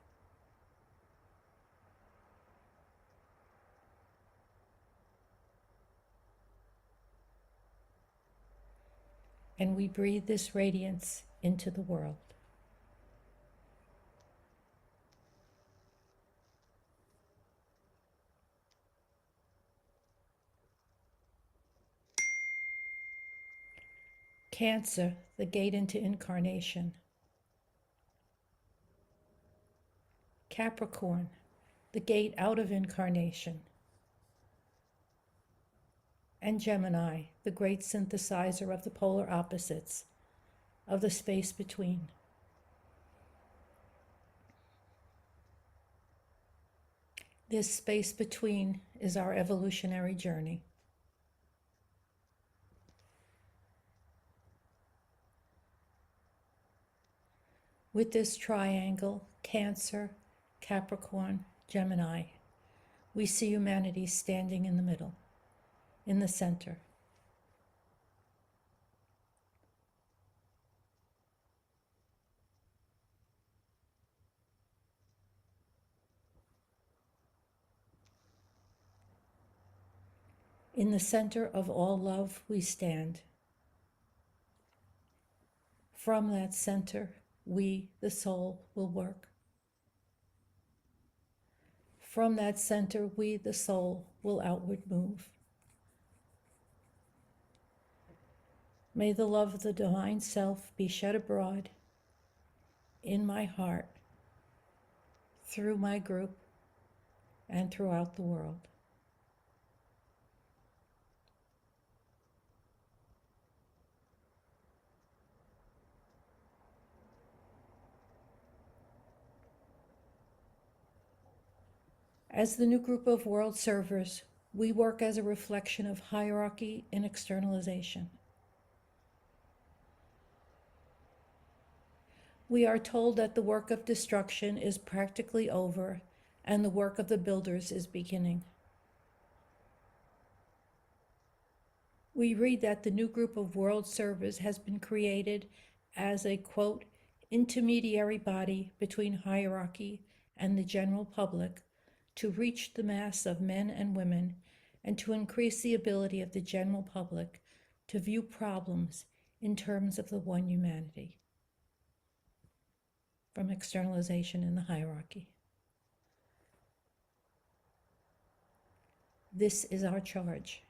And we breathe this radiance into the world. Cancer, the gate into incarnation. Capricorn, the gate out of incarnation. And Gemini, the great synthesizer of the polar opposites, of the space between. This space between is our evolutionary journey. With this triangle, Cancer, Capricorn, Gemini, we see humanity standing in the middle, in the center. In the center of all love, we stand. From that center, we, the soul, will work. From that center, we, the soul, will outward move. May the love of the divine self be shed abroad in my heart, through my group, and throughout the world. As the new group of world servers, we work as a reflection of hierarchy and externalization. We are told that the work of destruction is practically over and the work of the builders is beginning. We read that the new group of world servers has been created as a, quote, intermediary body between hierarchy and the general public to reach the mass of men and women and to increase the ability of the general public to view problems in terms of the one humanity. From externalization in the hierarchy. This is our charge.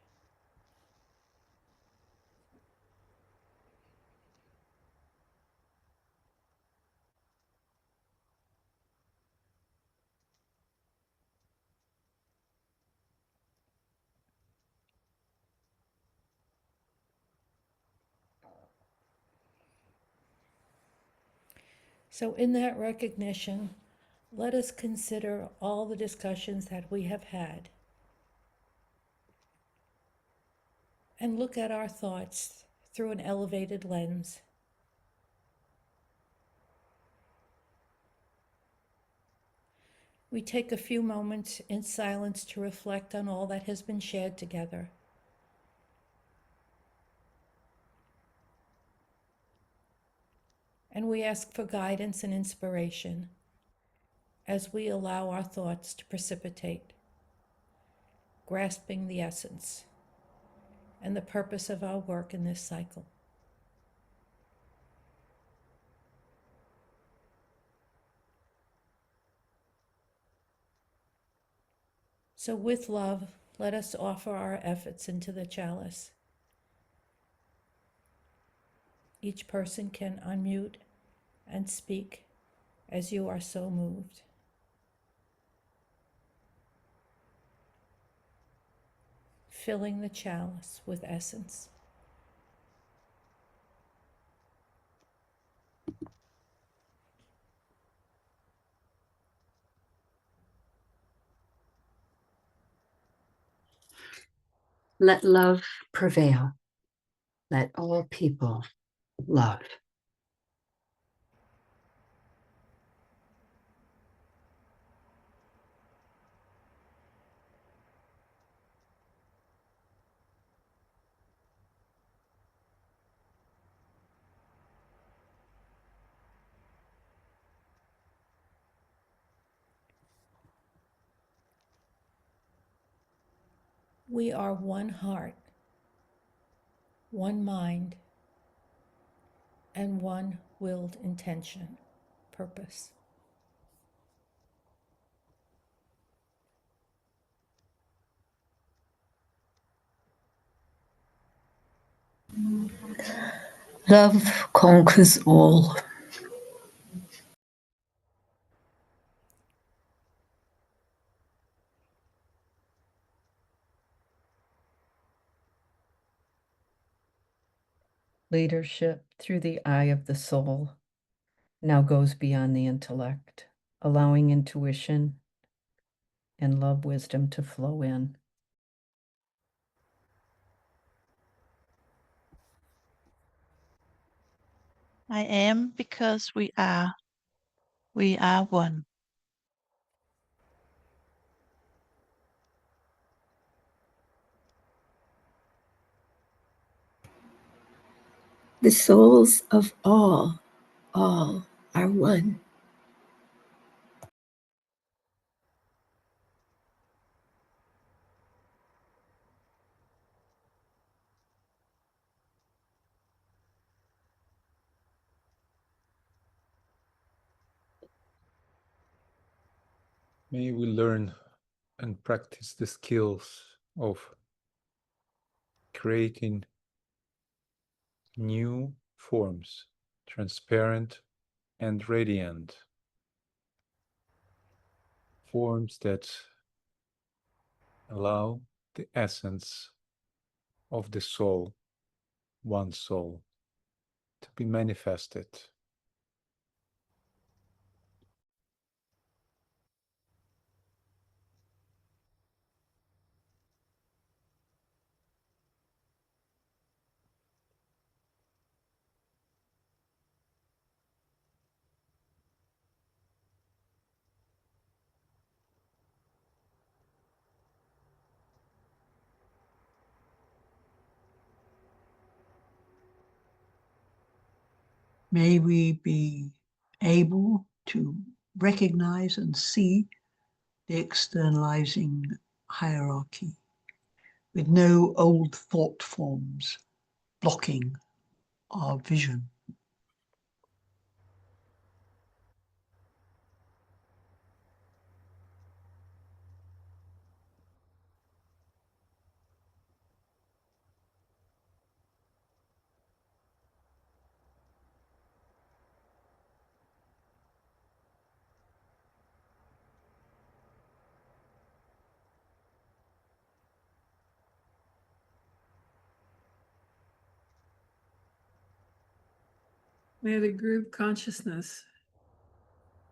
So in that recognition, let us consider all the discussions that we have had and look at our thoughts through an elevated lens. We take a few moments in silence to reflect on all that has been shared together. And we ask for guidance and inspiration as we allow our thoughts to precipitate, grasping the essence and the purpose of our work in this cycle. So with love, let us offer our efforts into the chalice. Each person can unmute and speak as you are so moved. Filling the chalice with essence. Let love prevail. Let all people love. We are one heart, one mind, and one willed intention, purpose. Love conquers all. Leadership through the eye of the soul now goes beyond the intellect, allowing intuition and love wisdom to flow in. I am because we are. We are one. The souls of all are one. May we learn and practice the skills of creating new forms, transparent and radiant, forms that allow the essence of the soul, one soul, to be manifested. May we be able to recognize and see the externalizing hierarchy with no old thought forms blocking our vision. May the group consciousness,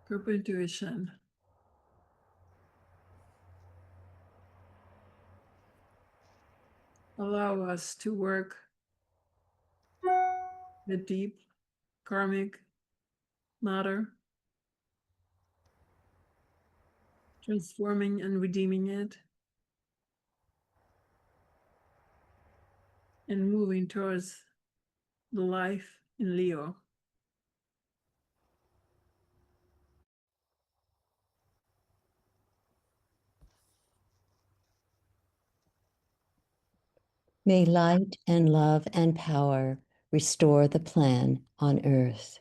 group intuition, allow us to work the deep karmic matter, transforming and redeeming it, and moving towards the life in Leo. May light and love and power restore the plan on earth.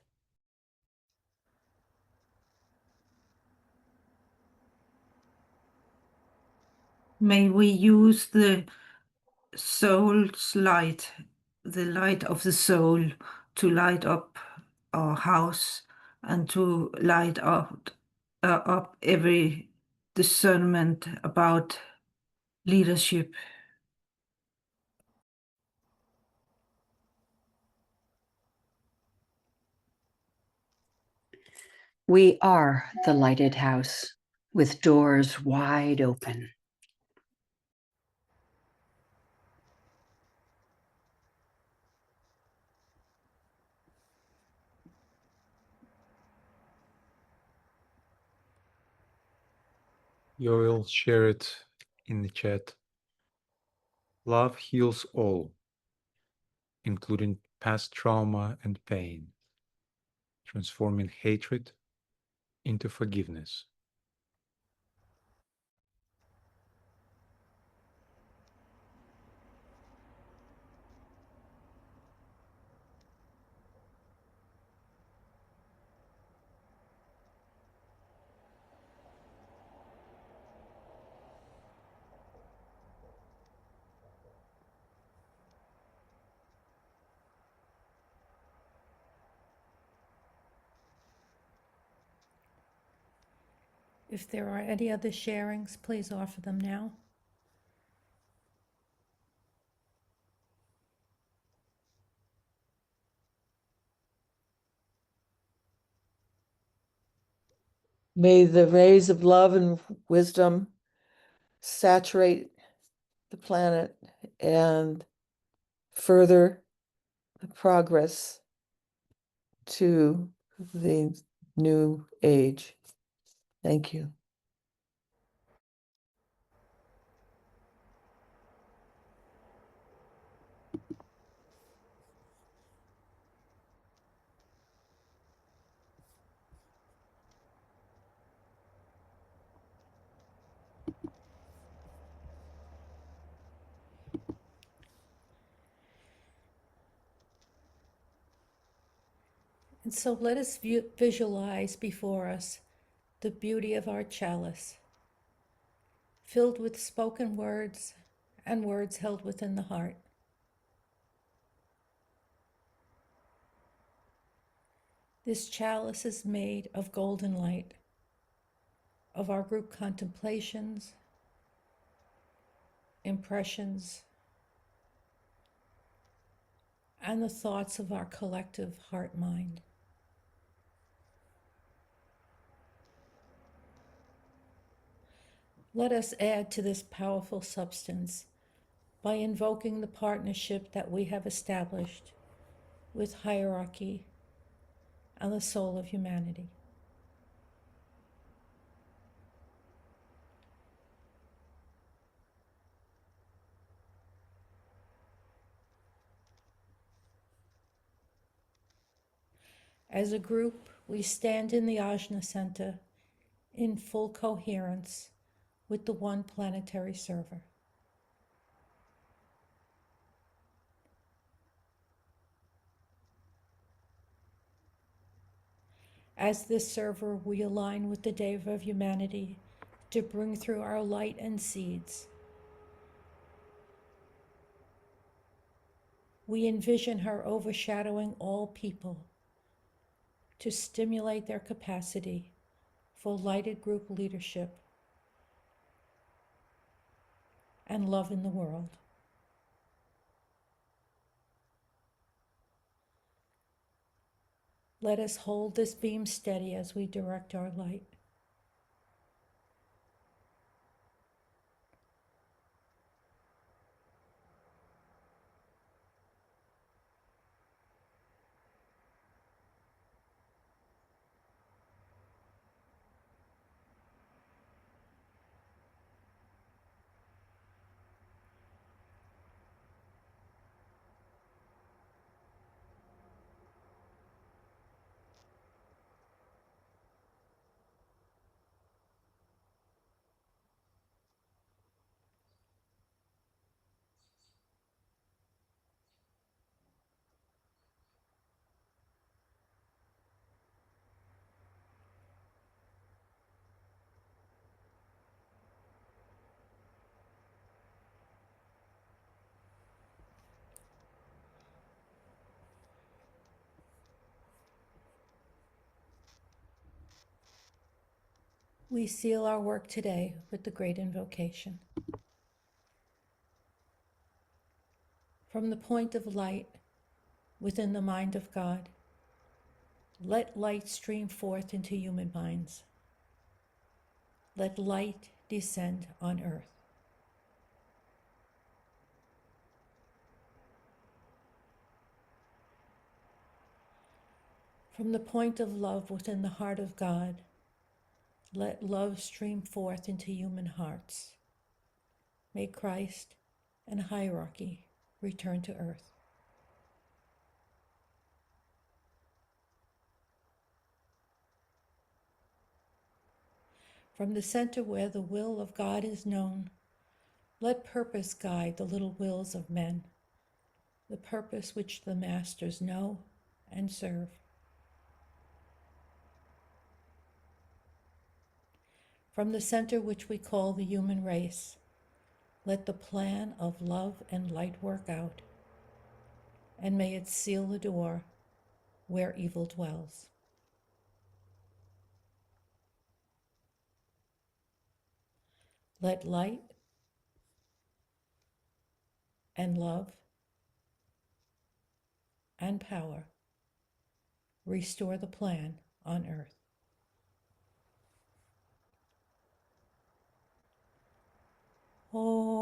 May we use the soul's light, the light of the soul, to light up our house and to light up every discernment about leadership. We are the lighted house with doors wide open. You will share it in the chat. Love heals all, including past trauma and pain, transforming hatred into forgiveness. If there are any other sharings, please offer them now. May the rays of love and wisdom saturate the planet and further the progress to the new age. Thank you. And so let us visualize before us the beauty of our chalice, filled with spoken words and words held within the heart. This chalice is made of golden light, of our group contemplations, impressions, and the thoughts of our collective heart-mind. Let us add to this powerful substance by invoking the partnership that we have established with hierarchy and the soul of humanity. As a group, we stand in the Ajna Center in full coherence with the one planetary server. As this server, we align with the Deva of humanity to bring through our light and seeds. We envision her overshadowing all people to stimulate their capacity for lighted group leadership and love in the world. Let us hold this beam steady as we direct our light. We seal our work today with the great invocation. From the point of light within the mind of God, let light stream forth into human minds. Let light descend on earth. From the point of love within the heart of God, let love stream forth into human hearts. May Christ and hierarchy return to earth. From the center where the will of God is known, let purpose guide the little wills of men, the purpose which the masters know and serve. From the center which we call the human race, let the plan of love and light work out, and may it seal the door where evil dwells. Let light and love and power restore the plan on Earth. Oh.